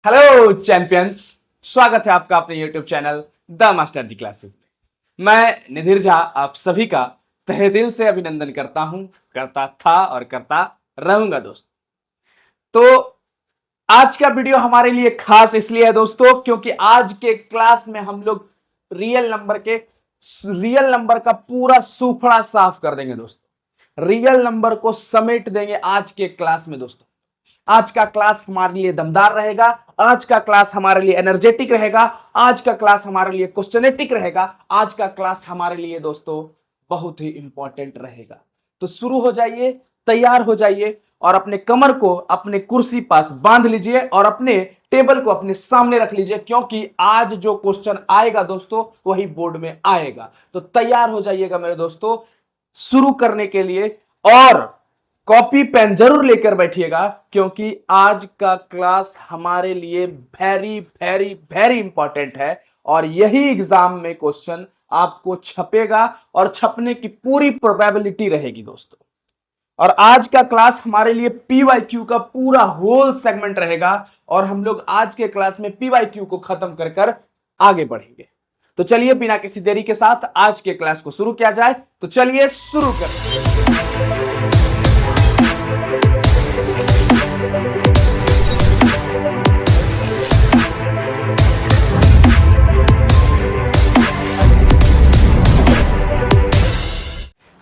Hello champions, स्वागत है आपका अपने YouTube channel the master G classes में। मैं निधिर झा आप सभी का तहे दिल से अभिनंदन करता हूं, करता था और करता रहूंगा दोस्त। तो आज का वीडियो हमारे लिए खास इसलिए है दोस्तों क्योंकि आज के क्लास में हम लोग रियल नंबर का पूरा सूफड़ा साफ कर देंगे दोस्तों। रियल नंबर को समेट देंगे आज के क्लास में दोस्तों। आज का क्लास हमारे लिए दमदार रहेगा, आज का क्लास हमारे लिए एनर्जेटिक रहेगा, आज का क्लास हमारे लिए क्वेश्चनेटिक रहेगा, आज का क्लास हमारे लिए दोस्तों बहुत ही इंपॉर्टेंट रहेगा। तो शुरू हो जाइए, तैयार हो जाइए और अपने कमर को अपने कुर्सी पास बांध लीजिए और अपने टेबल को अपने सामने रख लीजिए, क्योंकि आज जो क्वेश्चन आएगा दोस्तों वही बोर्ड में आएगा। तो तैयार हो जाइएगा मेरे दोस्तों शुरू करने के लिए, और कॉपी पेन जरूर लेकर बैठिएगा क्योंकि आज का क्लास हमारे लिए वेरी वेरी वेरी इंपॉर्टेंट है और यही एग्जाम में क्वेश्चन आपको छपेगा और छपने की पूरी प्रोबेबिलिटी रहेगी दोस्तों। और आज का क्लास हमारे लिए पीवाईक्यू का पूरा होल सेगमेंट रहेगा और हम लोग आज के क्लास में पीवाईक्यू को खत्म कर कर आगे बढ़ेंगे। तो चलिए बिना किसी देरी के साथ आज के क्लास को शुरू किया जाए। तो चलिए शुरू करें।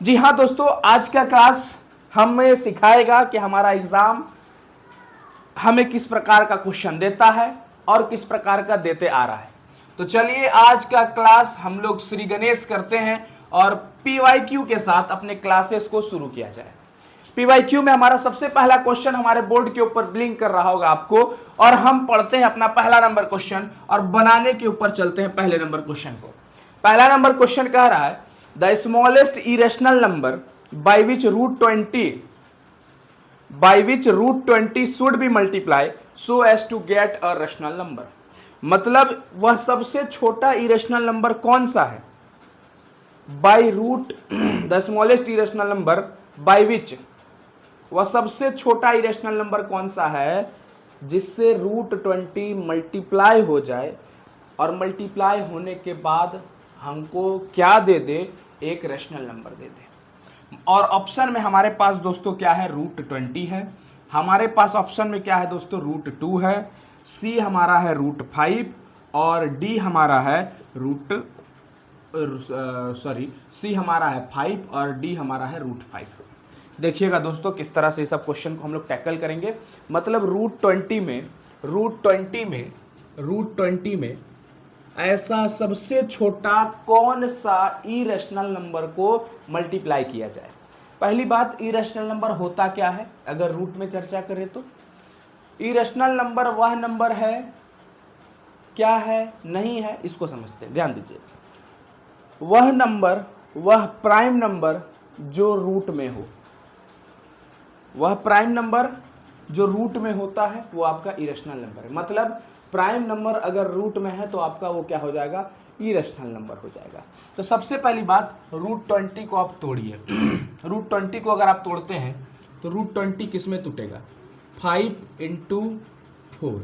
जी हाँ दोस्तों, आज का क्लास हमें सिखाएगा कि हमारा एग्जाम हमें किस प्रकार का क्वेश्चन देता है और किस प्रकार का देते आ रहा है। तो चलिए आज का क्लास हम लोग श्री गणेश करते हैं और पीवाईक्यू के साथ अपने क्लासेस को शुरू किया जाए। पीवाईक्यू में हमारा सबसे पहला क्वेश्चन हमारे बोर्ड के ऊपर ब्लिंक कर रहा होगा आपको, और हम पढ़ते हैं अपना पहला नंबर क्वेश्चन और बनाने के ऊपर चलते हैं पहले नंबर क्वेश्चन को। पहला नंबर क्वेश्चन कह रहा है the smallest irrational number by which root 20 should be multiplied so as to get a rational number। मतलब वह सबसे छोटा इरेशनल नंबर कौन सा है, by root the smallest irrational number by which, वह सबसे छोटा इरेशनल नंबर कौन सा है जिससे रूट 20 मल्टीप्लाई हो जाए और मल्टीप्लाई होने के बाद हमको क्या दे दे, एक रैशनल नंबर दे दे। और ऑप्शन में हमारे पास दोस्तों क्या है, रूट 20 है, हमारे पास ऑप्शन में क्या है दोस्तों, रूट 2 है, सी हमारा है रूट 5 और डी हमारा है सी हमारा है 5 और डी हमारा है रूट 5। देखिएगा दोस्तों किस तरह से सब क्वेश्चन को हम लोग टैकल करेंगे। मतलब रूट 20 में ऐसा सबसे छोटा कौन सा इरेशनल नंबर को मल्टीप्लाई किया जाए। पहली बात, इरेशनल नंबर होता क्या है अगर रूट में चर्चा करें तो इरेशनल नंबर वह नंबर है, क्या है, नहीं है, इसको समझते हैं, ध्यान दीजिए। वह नंबर, वह प्राइम नंबर जो रूट में हो, वह प्राइम नंबर जो रूट में होता है वो आपका इरेशनल नंबर है। मतलब प्राइम नंबर अगर रूट में है तो आपका वो क्या हो जाएगा, इरेशनल नंबर हो जाएगा। तो सबसे पहली बात, रूट 20 को आप तोड़िए। रूट 20 को अगर आप तोड़ते हैं तो रूट 20 किस में टूटेगा, 5 इंटू 4,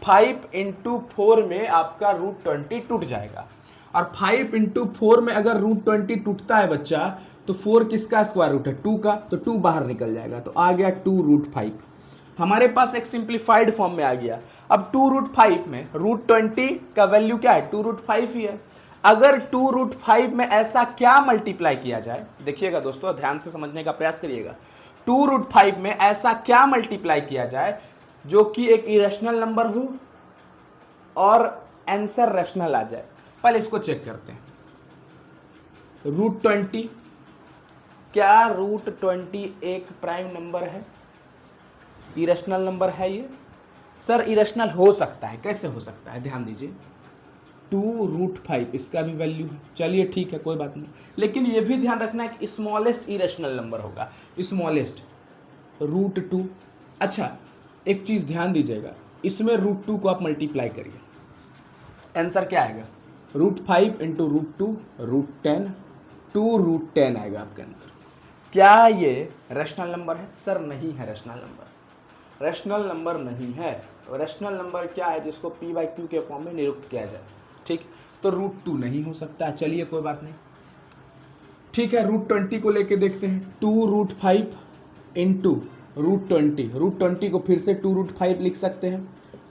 5 इंटू 4 में आपका रूट 20 टूट जाएगा। और 5 इंटू 4 में अगर रूट 20 टूटता है बच्चा तो 4 किसका स्क्वायर रूट है, 2 का, तो 2 बाहर निकल जाएगा, तो आ गया 2 रूट 5। हमारे पास एक सिंप्लीफाइड फॉर्म में आ गया। अब 2 रूट 5 में रूट 20 का वैल्यू क्या है, 2 रूट 5 ही है। अगर 2 रूट 5 में ऐसा क्या मल्टीप्लाई किया जाए, देखिएगा दोस्तों ध्यान से समझने का प्रयास करिएगा। 2 रूट 5 में ऐसा क्या मल्टीप्लाई किया जाए जो कि एक इरेशनल नंबर हो और आंसर रैशनल आ जाए। पहले इसको चेक करते हैं। रूट 20, क्या रूट 20 एक प्राइम नंबर है, इरेशनल नंबर है ये? सर इरेशनल हो सकता है, कैसे हो सकता है, ध्यान दीजिए। 2 रूट 5 इसका भी वैल्यू है, चलिए ठीक है कोई बात नहीं, लेकिन ये भी ध्यान रखना है कि स्मॉलेस्ट इरेशनल नंबर होगा, स्मॉलेस्ट रूट 2। अच्छा एक चीज ध्यान दीजिएगा, इसमें रूट 2 को आप मल्टीप्लाई करिए, आंसर क्या आएगा, root 5 into root 2 root 10, 2 root 10 आएगा आपका आंसर। क्या ये रैशनल नंबर है? सर नहीं है रैशनल नंबर। रैशनल नंबर नहीं है। रैशनल नंबर क्या है जिसको p बाई क्यू के फॉर्म में निरुक्त किया जाए, ठीक। तो √2 नहीं हो सकता, चलिए कोई बात नहीं, ठीक है। √20 को लेके देखते हैं, 2√5 इंटू √20, √20 को फिर से 2√5 लिख सकते हैं।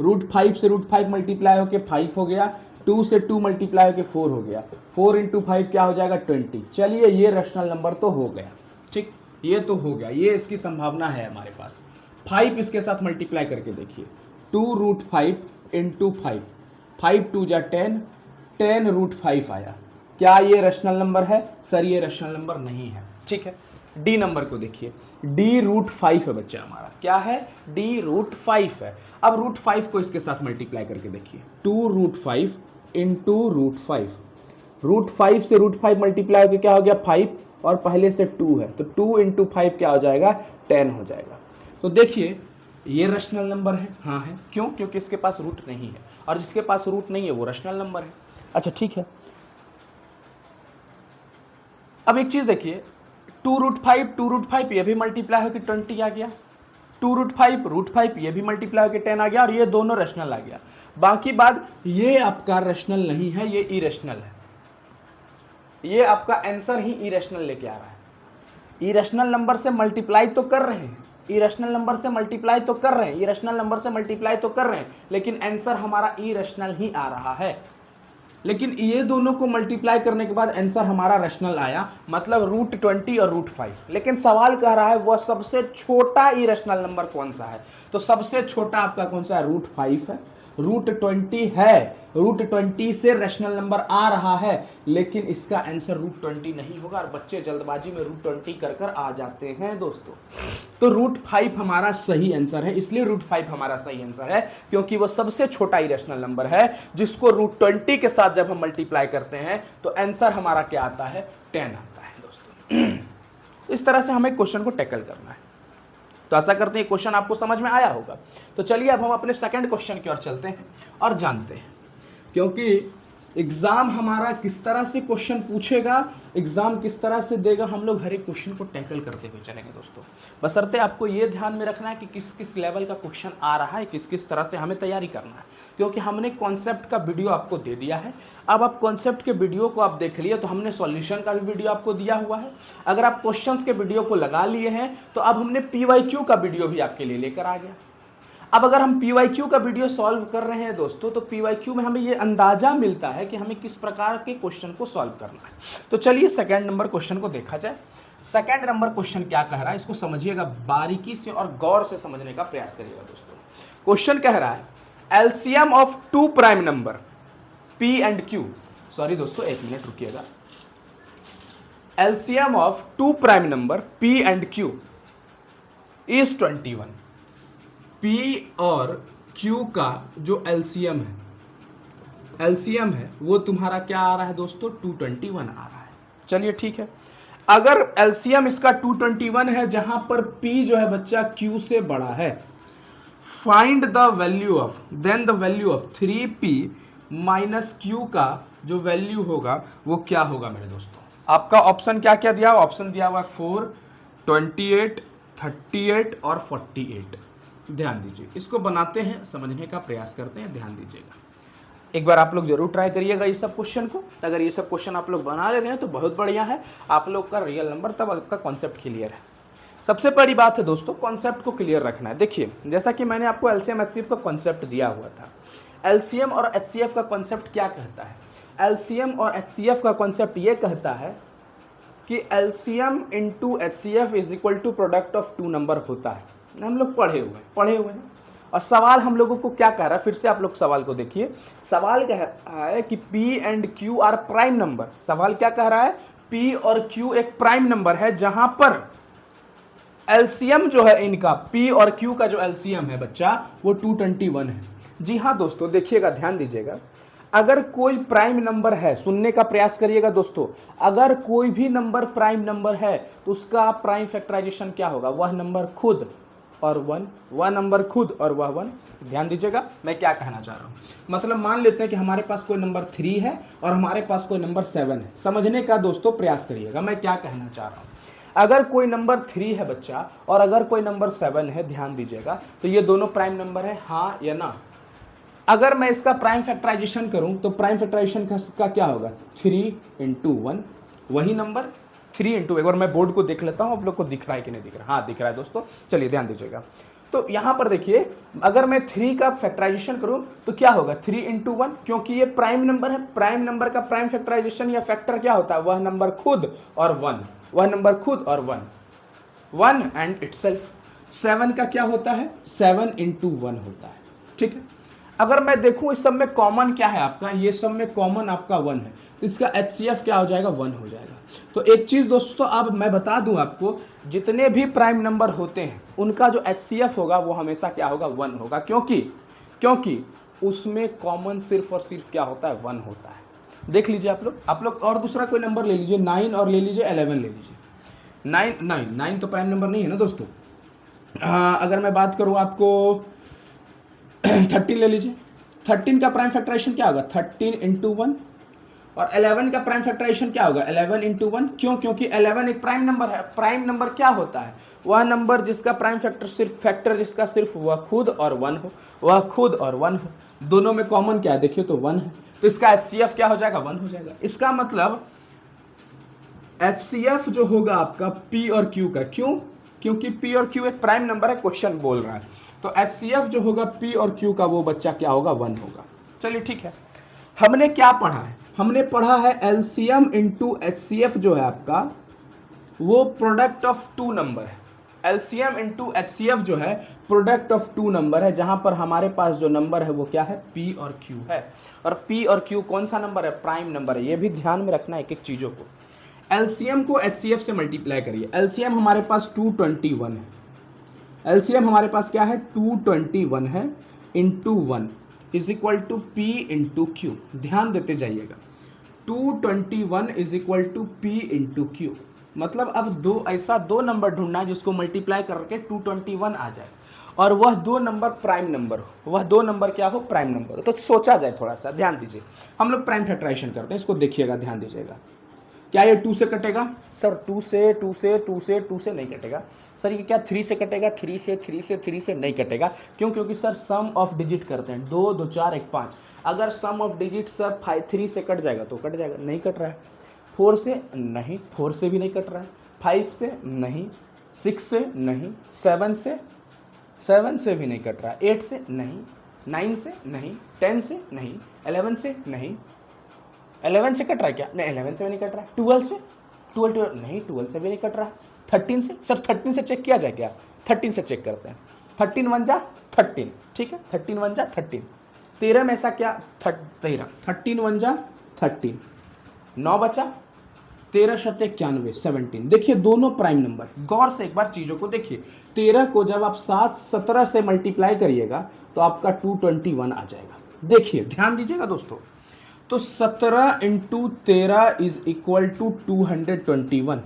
√5 से √5 मल्टीप्लाई होके 5 हो गया, 2 से 2 मल्टीप्लाई होके 4 हो गया, 4 इंटू 5 क्या हो जाएगा 20। चलिए ये रैशनल नंबर तो हो गया, ठीक, ये तो हो गया, ये इसकी संभावना है हमारे पास। 5 इसके साथ मल्टीप्लाई करके देखिए, 2√5 इंटू 5, 5 2 जा 10, 10√5 आया। क्या ये रैशनल नंबर है? सर ये रैशनल नंबर नहीं है, ठीक है। डी नंबर को देखिए, d√5 है बच्चा हमारा, क्या है d√5 है। अब √5 को इसके साथ मल्टीप्लाई करके देखिए, 2√5 इंटू √5, √5 से √5 मल्टीप्लाई होकर क्या हो गया 5, और पहले से 2 है तो 2 इंटू 5 क्या हो जाएगा 10 हो जाएगा। तो देखिए ये रैशनल नंबर है, हाँ है, क्यों? क्योंकि इसके पास रूट नहीं है, और जिसके पास रूट नहीं है वो रैशनल नंबर है। अच्छा ठीक है, अब एक चीज देखिए, 2√5 ये भी मल्टीप्लाई होकर 20 आ गया, 2√5 ये भी मल्टीप्लाई होकर 10 आ गया, और ये दोनों रैशनल आ गया। बाकी बात ये आपका रैशनल नहीं है, ये इरेशनल है, ये आपका आंसर ही इरेशनल लेके आ रहा है। इरेशनल नंबर से मल्टीप्लाई तो कर रहे हैं, इरेशनल नंबर से मल्टीप्लाई तो कर रहे हैं, इरेशनल नंबर से मल्टीप्लाई तो कर रहे हैं, लेकिन आंसर हमारा इरेशनल ही आ रहा है। लेकिन ये दोनों को मल्टीप्लाई करने के बाद आंसर हमारा रैशनल आया, मतलब √20 और √5। लेकिन सवाल कह रहा है वह सबसे छोटा इरेशनल नंबर कौन सा है, तो सबसे छोटा आपका कौन सा है? √5 है, √20 है, √20 से रैशनल नंबर आ रहा है, लेकिन इसका आंसर √20 नहीं होगा, और बच्चे जल्दबाजी में √20 कर आ जाते हैं दोस्तों। तो √5 हमारा सही आंसर है, इसलिए √5 हमारा सही आंसर है क्योंकि वो सबसे छोटा इरेशनल नंबर है, जिसको √20 के साथ जब हम मल्टीप्लाई करते हैं तो आंसर हमारा क्या आता है? 10 आता है दोस्तों। इस तरह से हमें क्वेश्चन को टैकल करना है। तो आशा करते हैं क्वेश्चन आपको समझ में आया होगा। तो चलिए अब हम अपने सेकंड क्वेश्चन की ओर चलते हैं और जानते हैं, क्योंकि एग्जाम हमारा किस तरह से क्वेश्चन पूछेगा, एग्जाम किस तरह से देगा, हम लोग हर एक क्वेश्चन को टैकल करते हुए चलेंगे दोस्तों। बशर्ते आपको ये ध्यान में रखना है कि किस किस लेवल का क्वेश्चन आ रहा है, किस किस तरह से हमें तैयारी करना है, क्योंकि हमने कॉन्सेप्ट का वीडियो आपको दे दिया है। अब आप कॉन्सेप्ट के वीडियो को आप देख लिए तो हमने सॉल्यूशन का भी वीडियो आपको दिया हुआ है। अगर आप क्वेश्चंस के वीडियो को लगा लिए हैं तो अब हमने PYQ का वीडियो भी आपके लिए लेकर आ गया। अब अगर हम PYQ का वीडियो सॉल्व कर रहे हैं दोस्तों, तो PYQ में हमें ये अंदाजा मिलता है कि हमें किस प्रकार के क्वेश्चन को सॉल्व करना है। तो चलिए सेकंड नंबर क्वेश्चन को देखा जाए। सेकंड नंबर क्वेश्चन क्या कह रहा है, इसको समझिएगा, बारीकी से और गौर से समझने का प्रयास करिएगा दोस्तों। क्वेश्चन कह रहा है LCM of 2 prime number P and Q, sorry दोस्तों 1 मिनट रुकिएगा, LCM of 2 prime number P and Q is 21। P और Q का जो एलसीएम है वो तुम्हारा क्या आ रहा है दोस्तों? 221 आ रहा है। चलिए ठीक है, अगर एलसीएम इसका 221 है, जहां पर P जो है बच्चा Q से बड़ा है, find the value of, then the value of 3P minus Q का जो वैल्यू होगा वो क्या होगा मेरे दोस्तों? आपका ऑप्शन क्या क्या दिया? ऑप्शन दिया हुआ 4, 28, 38 और 48। ध्यान दीजिए, इसको बनाते हैं, समझने का प्रयास करते हैं, ध्यान दीजिएगा। एक बार आप लोग जरूर ट्राई करिएगा ये सब क्वेश्चन को। अगर ये सब क्वेश्चन आप लोग बना ले रहे हैं तो बहुत बढ़िया है, आप लोग का रियल नंबर, तब आपका कॉन्सेप्ट क्लियर है। सबसे बड़ी बात है दोस्तों, कॉन्सेप्ट को क्लियर रखना है। देखिए जैसा कि मैंने आपको एलसीएम एचसीएफ का कॉन्सेप्ट दिया हुआ था, एलसीएम और एचसीएफ का कॉन्सेप्ट क्या कहता है? एलसीएम और एचसीएफ का कॉन्सेप्ट ये कहता है कि LCM into HCF is equal to product of 2 number होता है। हम लोग पढ़े हुए हैं। और सवाल हम लोगों को क्या कह रहा है, फिर से आप लोग सवाल को देखिए। सवाल कह रहा है कि P and Q are prime number. सवाल क्या कह रहा है? P और Q एक प्राइम नंबर है, जहां पर एलसीएम जो है इनका, P और Q का जो एलसीएम है बच्चा वो 221 है। जी हाँ दोस्तों, देखिएगा, ध्यान दीजिएगा, अगर कोई प्राइम नंबर है, सुनने का प्रयास करिएगा दोस्तों, अगर कोई भी नंबर प्राइम नंबर है तो उसका प्राइम फैक्टराइजेशन क्या होगा? वह नंबर खुद और 1, वह नंबर खुद और वह 1। ध्यान दीजिएगा मैं क्या कहना चाह रहा हूँ। मतलब मान लेते हैं कि हमारे पास कोई नंबर 3 है और हमारे पास कोई नंबर 7 है। समझने का दोस्तों प्रयास करिएगा मैं क्या कहना चाह रहा हूँ। अगर कोई नंबर 3 है बच्चा और अगर कोई नंबर 7 है, ध्यान दीजिएगा, तो ये दोनों प्राइम नंबर है, हाँ या ना। अगर मैं इसका प्राइम फैक्टराइजेशन करूं तो प्राइम फैक्टराइजेशन का क्या होगा, 3 इंटू 1, वही नंबर 3 इंटू, एक बार मैं बोर्ड को देख लेता हूं आप लोग को दिख रहा है कि नहीं दिख रहा, हाँ दिख रहा है दोस्तों, चलिए ध्यान दीजिएगा। तो यहां पर देखिए, अगर मैं 3 का फैक्टराइजेशन करूं तो क्या होगा, 3 इंटू 1, क्योंकि ये प्राइम नंबर है, प्राइम नंबर का प्राइम फैक्टराइजेशन या फैक्टर क्या होता है, वह नंबर खुद और 1, वह नंबर खुद और 1 एंड इटसेल्फ। 7 का क्या होता है, 7 इंटू 1 होता है, ठीक है। अगर मैं देखूं इस सब में कॉमन क्या है आपका, ये सब में कॉमन आपका 1 है, तो इसका HCF क्या हो जाएगा, 1 हो जाएगा। तो एक चीज दोस्तों अब मैं बता दूं आपको, जितने भी प्राइम नंबर होते हैं उनका जो HCF होगा वो हमेशा क्या होगा, 1 होगा, क्योंकि उसमें कॉमन सिर्फ और सिर्फ क्या होता है, 1 होता है। देख लीजिए आप लोग और दूसरा कोई नंबर ले लीजिए, 9 और ले लीजिए 11 ले लीजिए। 9 तो प्राइम नंबर नहीं है ना दोस्तों। अगर मैं बात करूं आपको 13 ले लीजिए, 13 का प्राइम फैक्टराइजेशन क्या होगा, 13 इंटू 1, और 11 का प्राइम फैक्टराइजेशन क्या होगा, 11 इंटू 1, क्योंकि 11 एक प्राइम नंबर है। प्राइम नंबर क्या होता है, वह नंबर जिसका प्राइम फैक्टर जिसका सिर्फ वह खुद और 1 हो, वह खुद और 1 हो, दोनों में कॉमन क्या है, देखिए तो 1 है, तो इसका HCF क्या हो जाएगा, 1 हो जाएगा। इसका मतलब HCF जो होगा आपका P और Q का, क्योंकि P और Q एक प्राइम नंबर है, क्वेश्चन बोल रहा है, तो HCF जो होगा P और Q का वो बच्चा क्या होगा, 1 होगा। चलिए ठीक है, हमने क्या पढ़ा है, हमने पढ़ा है LCM इंटू HCF जो है आपका वो प्रोडक्ट ऑफ 2 नंबर है। LCM इंटू HCF जो है प्रोडक्ट ऑफ 2 नंबर है, जहां पर हमारे पास जो नंबर है वो क्या है, P और Q है, और P और Q कौन सा नंबर है, प्राइम नंबर है। ये भी ध्यान में रखना है एक एक चीजों को। LCM को HCF से मल्टीप्लाई करिए, LCM हमारे पास 221 है, LCM हमारे पास क्या है, 221 है, into 1 is equal to P into Q। ध्यान देते जाइएगा, 221 is equal to P into Q। मतलब अब दो नंबर ढूंढना है जिसको मल्टीप्लाई करके 221 आ जाए, और वह 2 नंबर प्राइम नंबर हो, वह 2 नंबर क्या हो, प्राइम नंबर हो। तो सोचा जाए थोड़ा सा, ध्यान दीजिए, हम लोग प्राइम फैक्टराइजेशन करते हैं, इसको देखिएगा, ध्यान दीजिएगा। क्या ये 2 से कटेगा, सर 2 से नहीं कटेगा। सर ये क्या 3 से कटेगा, 3 से नहीं कटेगा। क्योंकि सर सम ऑफ डिजिट करते हैं, 2 2 4 1 5। अगर सम ऑफ डिजिट सर 3 से कट जाएगा तो कट जाएगा, नहीं कट रहा है। 4 से नहीं, 4 से भी नहीं कट रहा है, 5 से नहीं, 6 से नहीं, 7 से भी नहीं कट रहा है, 8 से नहीं, 9 से नहीं, 10 से नहीं, 11 से नहीं। 11 से कट रहा है क्या, नहीं 11 से भी नहीं कट रहा है। 12 से, 12 नहीं, 12 से भी नहीं कट रहा है। 13 से, सर 13 से चेक किया जाए क्या, 13 से चेक करते हैं। 13 1 जा 13, ठीक है, 13 1 जा 13। 13 में ऐसा क्या, 13, 13 1 जा 13, 9 बचा, 13 शत 91, 17। देखिए दोनों प्राइम नंबर, गौर से एक बार चीजों को देखिए। 13 को जब आप 17 से मल्टीप्लाई करिएगा तो आपका 221 आ जाएगा। देखिए ध्यान दीजिएगा दोस्तों, तो 17 इंटू 13 इज इक्वल टू 221।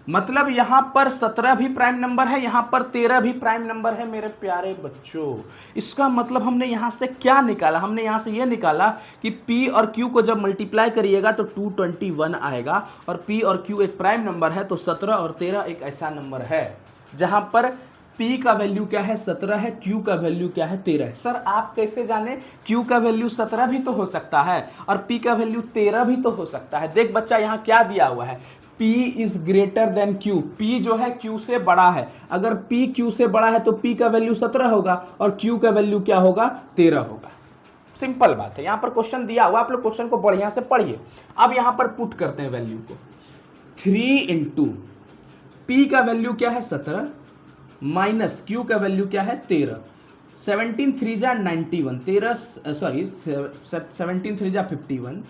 मतलब यहां पर 17 भी प्राइम नंबर है, यहां पर 13 भी प्राइम नंबर है मेरे प्यारे बच्चों। इसका मतलब हमने यहां से क्या निकाला, हमने यहां से यह निकाला कि P और Q को जब मल्टीप्लाई करिएगा तो 221 आएगा, और P और Q एक प्राइम नंबर है, तो 17 और 13 एक ऐसा नंबर है जहां पर P का वैल्यू क्या है, 17 है, Q का वैल्यू क्या है, 13 है। सर आप कैसे जाने, Q का वैल्यू 17 भी तो हो सकता है और P का वैल्यू 13 भी तो हो सकता है। देख बच्चा यहाँ क्या दिया हुआ है, P is greater than Q, P जो है Q से बड़ा है। अगर P Q से बड़ा है तो P का वैल्यू 17 होगा और Q का वैल्यू क्या होगा, 13 होगा। सिंपल बात है, यहाँ पर क्वेश्चन दिया हुआ, आप लोग क्वेश्चन को बढ़िया से पढ़िए। अब यहाँ पर पुट करते हैं वैल्यू को, 3 इंटू P का वैल्यू क्या है 17 माइनस Q का वैल्यू क्या है 13, 17 3 जा 91, 17 3 जा 51,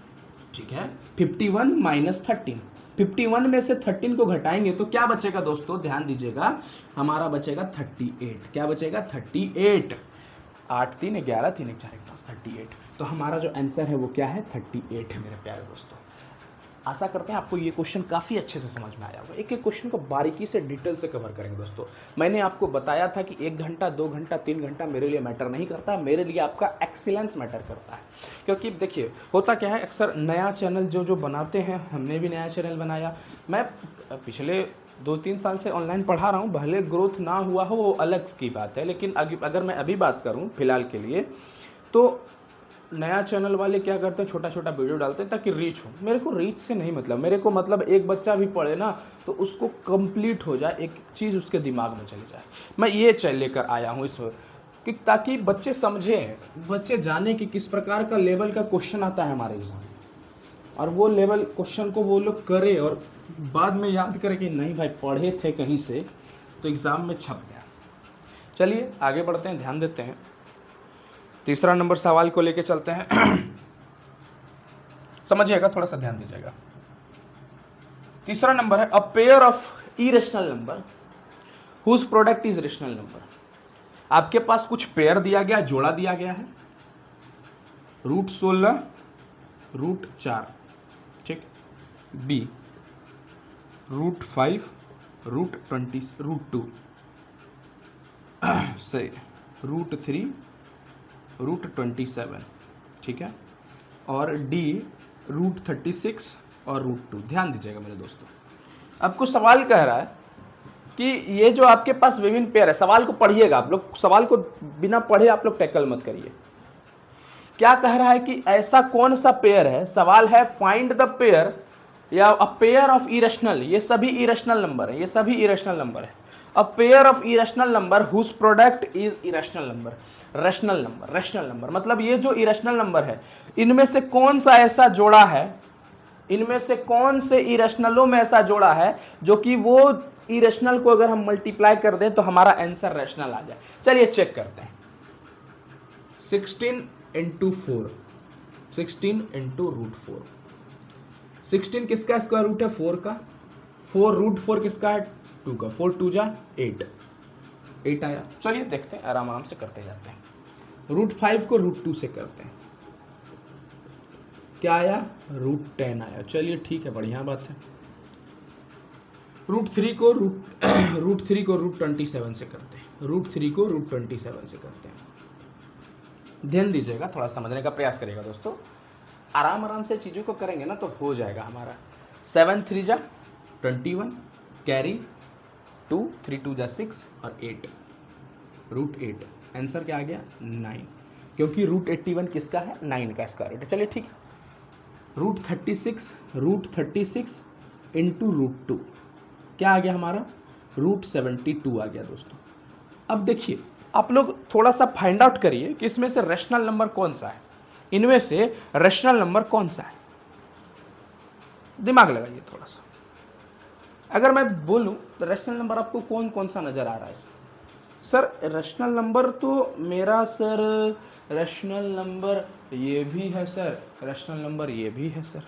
ठीक है, 51 माइनस 13, 51 में से 13 को घटाएंगे तो क्या बचेगा दोस्तों, ध्यान दीजिएगा, हमारा बचेगा 38। क्या बचेगा, 38। 8 3 11 3 1 4 1 5, 38। तो हमारा जो आंसर है वो क्या है, 38 है मेरे प्यारे दोस्तों। आशा करते हैं आपको ये क्वेश्चन काफ़ी अच्छे से समझ में आया होगा। एक एक क्वेश्चन को बारीकी से डिटेल से कवर करेंगे दोस्तों। मैंने आपको बताया था कि 1 घंटा 2 घंटा 3 घंटा मेरे लिए मैटर नहीं करता, मेरे लिए आपका एक्सीलेंस मैटर करता है। क्योंकि देखिए होता क्या है, अक्सर नया चैनल जो बनाते हैं, हमने भी नया चैनल बनाया, मैं पिछले 2-3 साल से ऑनलाइन पढ़ा रहा हूँ, भले ग्रोथ ना हुआ हो वो अलग की बात है, लेकिन अगर मैं अभी बात करूँ फिलहाल के लिए, तो नया चैनल वाले क्या करते हैं, छोटा छोटा वीडियो डालते हैं ताकि रीच हो। मेरे को रीच से नहीं मतलब, मेरे को मतलब एक बच्चा भी पढ़े ना तो उसको कंप्लीट हो जाए, एक चीज़ उसके दिमाग में चली जाए। मैं ये चैनल लेकर आया हूँ इस कि ताकि बच्चे समझें, बच्चे जाने कि किस प्रकार का लेवल का क्वेश्चन आता है हमारे एग्जाम में, और वो लेवल क्वेश्चन को वो लोग करे और बाद में याद करें कि नहीं भाई पढ़े थे कहीं से तो एग्ज़ाम में छप गया। चलिए आगे बढ़ते हैं, ध्यान देते हैं। तीसरा नंबर सवाल को लेके चलते हैं। समझिएगा, थोड़ा सा ध्यान दीजिएगा। तीसरा नंबर है a pair of irrational number whose product is rational number. आपके पास कुछ पेयर दिया गया, जोड़ा दिया गया है, √16 √4, ठीक, बी √5 √20 √2 से √3 √27, ठीक है, और डी √36 और √2। ध्यान दीजिएगा मेरे दोस्तों, अब कुछ सवाल कह रहा है कि ये जो आपके पास विभिन्न पेयर है, सवाल को पढ़िएगा आप लोग, सवाल को बिना पढ़े आप लोग टैकल मत करिए। क्या कह रहा है कि ऐसा कौन सा पेयर है, सवाल है फाइंड द पेयर या अ पेयर ऑफ इरेशनल, ये सभी इरेशनल नंबर है, ये सभी इरेशनल नंबर है, a pair of irrational number whose product is irrational number, rational number, rational number मतलब ये जो इरेशनल नंबर है इनमें से कौन सा ऐसा जोड़ा है, इनमें से कौन से इरेशनलों में ऐसा जोड़ा है जो कि वो इरेशनल को अगर हम मल्टीप्लाई कर दें तो हमारा आंसर रेशनल आ जाए। चलिए चेक करते हैं। 16 × 4, 16 × √4, 16 किसका स्क्वायर रूट है, 4 का, 4 √4 किसका है, 2 का, 4 2 जा 8, 8 आया। चलिए देखते हैं, आराम आराम से करते जाते हैं। √5 को √2 से करते हैं, क्या आया, √10 आया। चलिए ठीक है, बढ़िया बात है। √3 को √3 को √27 से करते हैं, √3 को √27 से करते हैं। ध्यान दीजिएगा, थोड़ा समझने का प्रयास करिएगा दोस्तों, आराम आराम से चीज़ों को करेंगे ना तो हो जाएगा हमारा। 7 3 जा 21, कैरी 2, 3 2 जा 6 और 8, √8, आंसर क्या आ गया, 9, क्योंकि √81 किसका है, 9 का स्क्वायर रूट है। चलिए ठीक है, √36 × √2 क्या आ गया हमारा, √72 आ गया दोस्तों। अब देखिए आप लोग थोड़ा सा फाइंड आउट करिए कि इसमें से रेशनल नंबर कौन सा है, इनमें से रेशनल नंबर कौन सा है, दिमाग लगाइए थोड़ा सा। अगर मैं बोलूं तो रेशनल नंबर आपको कौन कौन सा नजर आ रहा है, सर रेशनल नंबर तो मेरा सर रेशनल नंबर ये भी है सर, रेशनल नंबर ये भी है सर।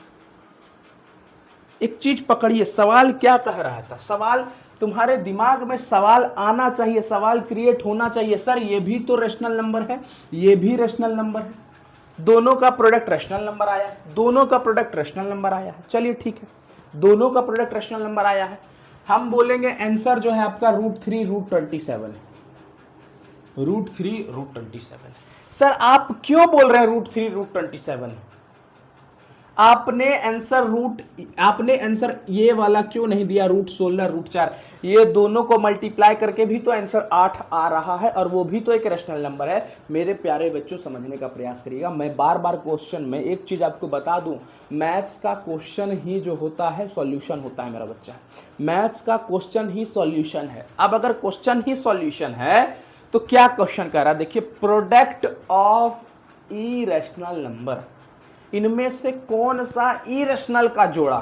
एक चीज पकड़िए, सवाल क्या कह रहा था, सवाल तुम्हारे दिमाग में सवाल आना चाहिए, सवाल क्रिएट होना चाहिए। सर ये भी तो रेशनल नंबर है, ये भी रेशनल नंबर है, दोनों का प्रोडक्ट रेशनल नंबर आया है, दोनों का प्रोडक्ट रेशनल नंबर आया है। चलिए ठीक है, दोनों का प्रोडक्ट रेशनल नंबर आया है, हम बोलेंगे आंसर जो है आपका √3 √27 है, √3 √27। सर आप क्यों बोल रहे हैं √3 √27, आपने आंसर ये वाला क्यों नहीं दिया, √16 √4, ये दोनों को मल्टीप्लाई करके भी तो आंसर 8 आ रहा है और वो भी तो एक रेशनल नंबर है। मेरे प्यारे बच्चों समझने का प्रयास करिएगा, मैं बार बार क्वेश्चन में एक चीज आपको बता दूं, मैथ्स का क्वेश्चन ही जो होता है सॉल्यूशन होता है मेरा बच्चा, मैथ्स का क्वेश्चन ही सॉल्यूशन है। अब अगर क्वेश्चन ही सॉल्यूशन है तो क्या क्वेश्चन कह रहा है, देखिए प्रोडक्ट ऑफ इरेशनल नंबर, इनमें से कौन सा इरेशनल का जोड़ा,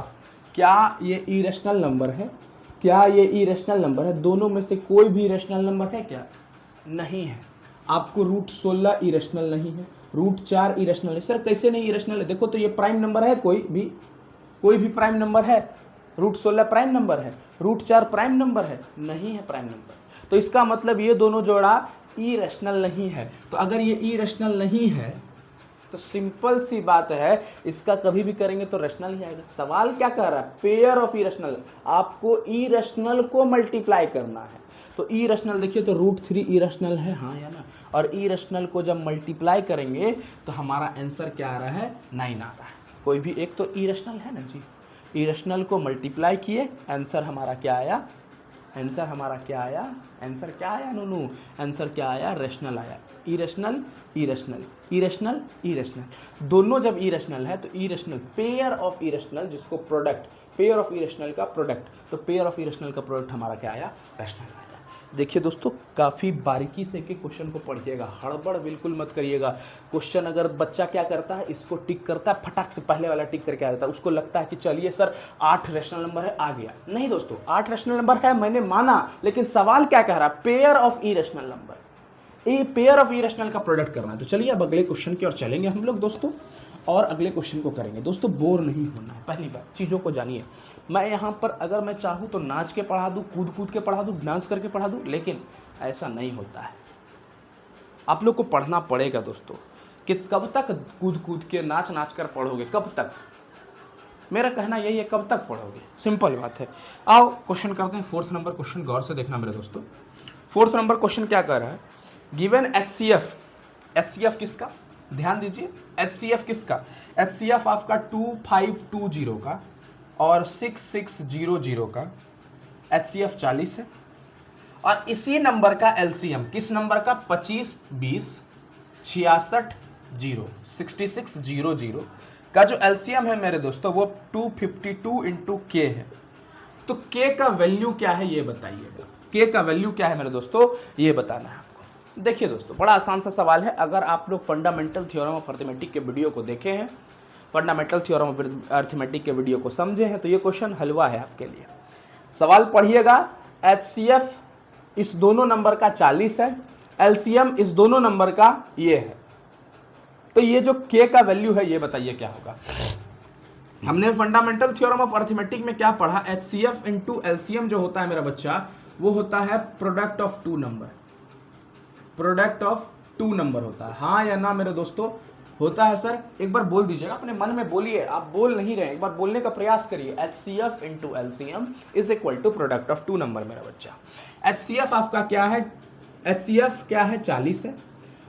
क्या ये इरेशनल नंबर है, क्या ये इरेशनल नंबर है, दोनों में से कोई भी इरेशनल नंबर है क्या, नहीं है। आपको √16 इरेशनल नहीं है, √4 इरेशनल है। सर कैसे नहीं इरेशनल है, देखो तो ये प्राइम नंबर है, कोई भी प्राइम नंबर है, √16 प्राइम नंबर है, √4 प्राइम नंबर है, नहीं है प्राइम नंबर, तो इसका मतलब ये दोनों जोड़ा इरेशनल नहीं है। तो अगर ये इरेशनल नहीं है तो सिंपल सी बात है, इसका कभी भी करेंगे तो रेशनल ही आएगा। सवाल क्या कह रहा है, पेयर ऑफ इरेशनल, आपको इरेशनल को मल्टीप्लाई करना है। तो इरेशनल देखिए तो √3 इरेशनल है, हाँ या ना, और इरेशनल को जब मल्टीप्लाई करेंगे तो हमारा आंसर क्या आ रहा है, 9 आ रहा है। कोई भी एक तो इरेशनल है ना जी, इरेशनल को मल्टीप्लाई किए, आंसर हमारा क्या आया, आंसर हमारा क्या आया, आंसर क्या आया नूनू, आंसर क्या आया, रेशनल आया। इरेशनल इरेशनल इरेशनल इरेशनल, दोनों जब इरेशनल है तो इरेशनल पेयर ऑफ इरेशनल, जिसको प्रोडक्ट, पेयर ऑफ इरेशनल का प्रोडक्ट, तो पेयर ऑफ इरेशनल का प्रोडक्ट हमारा क्या आया, रेशनल आया। देखिए दोस्तों, काफ़ी बारीकी से के क्वेश्चन को पढ़िएगा, हड़बड़ बिल्कुल मत करिएगा। क्वेश्चन अगर बच्चा क्या करता है, इसको टिक करता है, फटाक से पहले वाला टिक करके आ जाता है, उसको लगता है कि चलिए सर 8 रेशनल नंबर है, आ गया। नहीं दोस्तों, 8 रेशनल नंबर है मैंने माना, लेकिन सवाल क्या कह रहा है, पेयर ऑफ इरेशनल नंबर, ये पेयर ऑफ इरेशनल का प्रोडक्ट करना है। तो चलिए अब अगले क्वेश्चन की ओर चलेंगे हम लोग दोस्तों, और अगले क्वेश्चन को करेंगे। दोस्तों बोर नहीं होना है, पहली बात चीज़ों को जानिए। मैं यहाँ पर अगर मैं चाहूँ तो नाच के पढ़ा दूँ, कूद कूद के पढ़ा दूँ, डांस करके पढ़ा दूँ, लेकिन ऐसा नहीं होता है। आप लोग को पढ़ना पड़ेगा दोस्तों, कि कब तक कूद कूद के नाच नाच कर पढ़ोगे, कब तक, मेरा कहना यही है, कब तक पढ़ोगे, सिंपल बात है। आओ क्वेश्चन करते हैं। 4th नंबर क्वेश्चन गौर से देखना मेरे दोस्तों। 4th नंबर क्वेश्चन क्या कर रहा है, गिवन HCF, HCF किसका, ध्यान दीजिए, HCF किसका, HCF आपका 2520 का और 6600 का HCF 40 है, और इसी नंबर का LCM किस नंबर का, 25 20 66 0 6600 का जो LCM है मेरे दोस्तों वो 252 इंटू K है। तो K का वैल्यू क्या है ये बताइएगा, K का वैल्यू क्या है मेरे दोस्तों, ये बताना है आपको। देखिए दोस्तों, बड़ा आसान सा सवाल है। अगर आप लोग फंडामेंटल थ्योरम ऑफ अर्थमेटिक के वीडियो को देखे हैं, फंडामेंटल थ्योरम ऑफ अर्थमेटिक के वीडियो को समझे हैं, तो ये क्वेश्चन हलवा है आपके लिए। सवाल पढ़िएगा, HCF इस दोनों नंबर का 40 है, LCM इस दोनों नंबर का ये है, तो ये जो K का वैल्यू है ये बताइए क्या होगा। हमने फंडामेंटल थ्योरम ऑफ अर्थमेटिक में क्या पढ़ा, HCF इंटू LCM जो होता है मेरा बच्चा, वो होता है product of two number, product of two number होता है, हाँ या ना मेरे दोस्तों, होता है सर। एक बार बोल दीजिएगा, अपने मन में बोलिए, आप बोल नहीं रहे, एक बार बोलने का प्रयास करिए। HCF into LCM is equal to product of two number मेरा बच्चा। HCF आपका क्या है, HCF क्या है 40 है,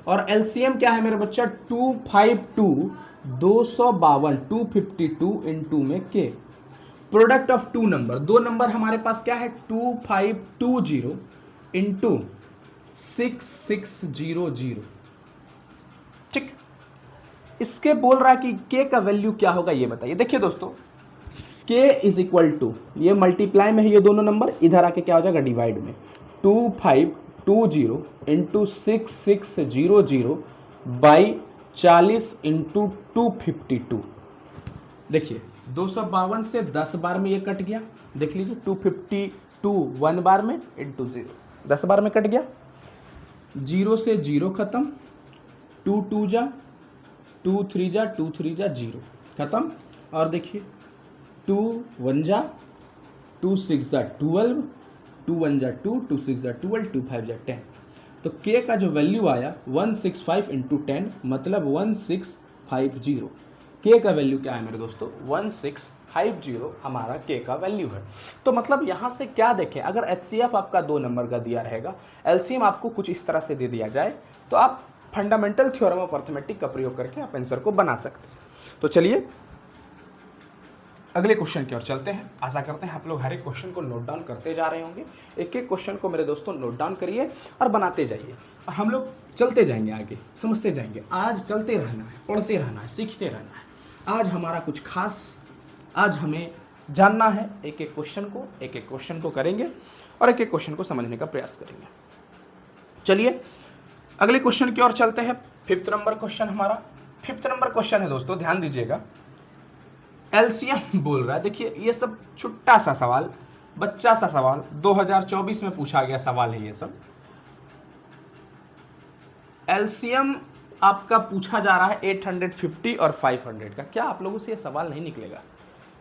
और LCM क्या है मेरा बच्चा 252 252 252 इंटू में K। Product of two number, दो नंबर हमारे पास क्या है 2520 इंटू 6600, ठीक। इसके बोल रहा है कि K का वैल्यू क्या होगा ये बताइए। देखिए दोस्तों, K इज इक्वल टू, ये मल्टीप्लाई में है ये दोनों नंबर, इधर आके क्या हो जाएगा डिवाइड में, 2520 इंटू 6600 बाई 40 इंटू 252। देखिए 252 से 10 बार में ये कट गया, देख लीजिए 252 1 बार में इंटू 0, 10 बार में कट गया, 0 से 0 खत्म, 2 2 जा 2 3 जा 2 3 जा 0 खत्म, और देखिए 2 1 जा 2 6 जा 12, 2 1 जा 2 2 6 जा 12 2 5 जा 10। तो K का जो वैल्यू आया 165 इंटू 10 मतलब 1650। K का वैल्यू क्या है मेरे दोस्तों, 1650 हमारा K का वैल्यू है। तो मतलब यहाँ से क्या देखें, अगर HCF आपका 2 नंबर का दिया रहेगा, LCM आपको कुछ इस तरह से दे दिया जाए, तो आप फंडामेंटल थ्योरम ऑफ अर्थमेटिक का प्रयोग करके आप आंसर को बना सकते हैं। तो चलिए अगले क्वेश्चन की ओर चलते हैं। आशा करते हैं आप लोग हर एक क्वेश्चन को नोट डाउन करते जा रहे होंगे। एक एक क्वेश्चन को मेरे दोस्तों नोट डाउन करिए और बनाते जाइए, और हम लोग चलते जाएंगे आगे, समझते जाएंगे। आज चलते रहना है, पढ़ते रहना है, सीखते रहना है। आज हमारा कुछ खास, आज हमें जानना है, एक एक क्वेश्चन को करेंगे और एक एक क्वेश्चन को समझने का प्रयास करेंगे। चलिए अगले क्वेश्चन की ओर चलते हैं। 5th नंबर क्वेश्चन हमारा, 5th नंबर क्वेश्चन है दोस्तों, ध्यान दीजिएगा। LCM बोल रहा है, देखिए ये सब छोटा सा सवाल, बच्चा सा सवाल, 2024 में पूछा गया सवाल है ये सब। LCM आपका पूछा जा रहा है 850 और 500 का। क्या आप लोगों से ये सवाल नहीं निकलेगा?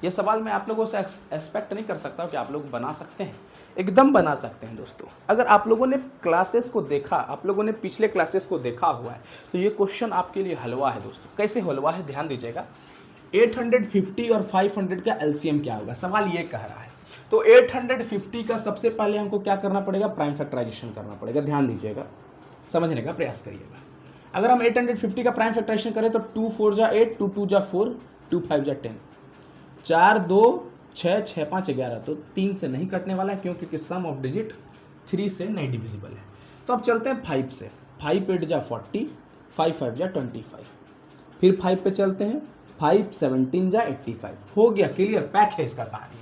ये सवाल मैं आप लोगों से एक्सपेक्ट नहीं कर सकता कि आप लोग बना सकते हैं, एकदम बना सकते हैं दोस्तों। अगर आप लोगों ने क्लासेस को देखा, आप लोगों ने पिछले क्लासेस को देखा हुआ है, तो ये क्वेश्चन आपके लिए हलवा है दोस्तों। कैसे हलवा है ध्यान दीजिएगा। 850 और 500 का LCM क्या होगा, सवाल ये कह रहा है। तो 850 का सबसे पहले हमको क्या करना पड़ेगा, प्राइम फैक्टराइजेशन करना पड़ेगा। ध्यान दीजिएगा, समझने का प्रयास करिएगा। अगर हम 850 का प्राइम फैक्टराइजेशन करें तो 2 4 जा 8, 2 2 जा 4, 2 5 जा 10, 4 2 6 6 5 11, तो 3 से नहीं कटने वाला है क्योंकि सम ऑफ डिजिट 3 से नहीं डिविजिबल है। तो अब चलते हैं 5 से। 5 8 जा 40, 5 5 जा 25, फिर 5 पे चलते हैं, 5 17 जा 85। हो गया, क्लियर, पैक है इसका कहानी।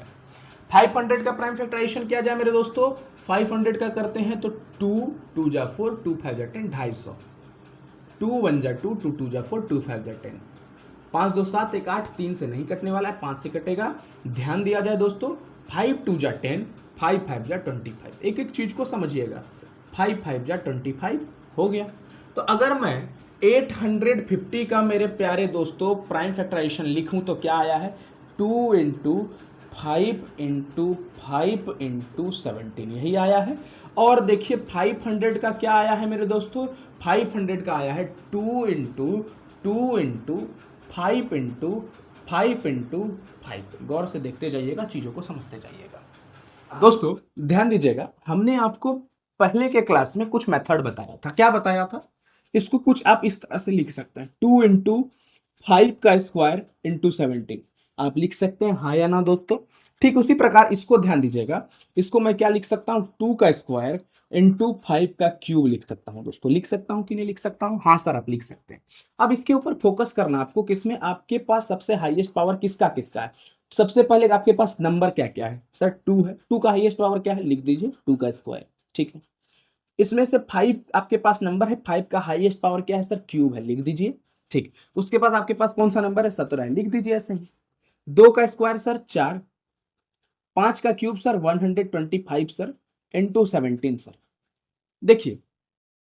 500 का प्राइम फैक्टराइजेशन किया जाए मेरे दोस्तों, 500 का करते हैं तो 2 2 जा 4, 2 5 जा 10, 250, 2 1 जा 2, 2 2 जा 4, 2 5 जा 10, 5 2 7 1 8, 3 से नहीं कटने वाला है, 5 से कटेगा। ध्यान दिया जाए दोस्तों, 5 2 जा 10, 5 5 जा 25। एक एक चीज को समझिएगा, 5 5 जा 25 हो गया। तो अगर मैं 850 का मेरे प्यारे दोस्तों प्राइम फैक्टराइजेशन लिखूं तो क्या आया है, 2 इंटू 5 इंटू 5 इंटू 17, यही आया है। और देखिए 500 का क्या आया है मेरे दोस्तों, 500 का आया है 2 इंटू 2 इंटू 5 इंटू 5 इंटू 5। गौर से देखते जाइएगा, चीजों को समझते जाइएगा। दोस्तों ध्यान दीजिएगा, हमने आपको पहले के क्लास में कुछ मेथड बताया था। क्या बताया था, इसको कुछ आप इस तरह से लिख सकते हैं, 2 इंटू 5 का स्क्वायर इंटू 17, आप लिख सकते हैं, हाँ या ना दोस्तों। ठीक उसी प्रकार इसको ध्यान दीजिएगा, इसको मैं क्या लिख सकता हूं, 2 का स्क्वायर इंटू 5 का क्यूब लिख सकता हूं दोस्तों। लिख सकता हूं कि नहीं लिख सकता हूं, हाँ सर आप लिख सकते हैं। अब इसके ऊपर फोकस करना आपको, किसमें, आपके पास सबसे हाईएस्ट पावर किसका किसका है। सबसे पहले आपके पास नंबर क्या क्या है, सर 2 है, 2 का हाईएस्ट पावर क्या है, लिख दीजिए 2 का स्क्वायर। ठीक है, इसमें से 5 आपके पास नंबर है, 5 का हाईएस्ट पावर क्या है सर, क्यूब है, लिख दीजिए। ठीक, उसके बाद आपके पास कौन सा नंबर है, 17 है, लिख दीजिए ऐसे ही। 2 का स्क्वायर सर 4, 5 का cube sir 125 sir, into 17 sir. देखिए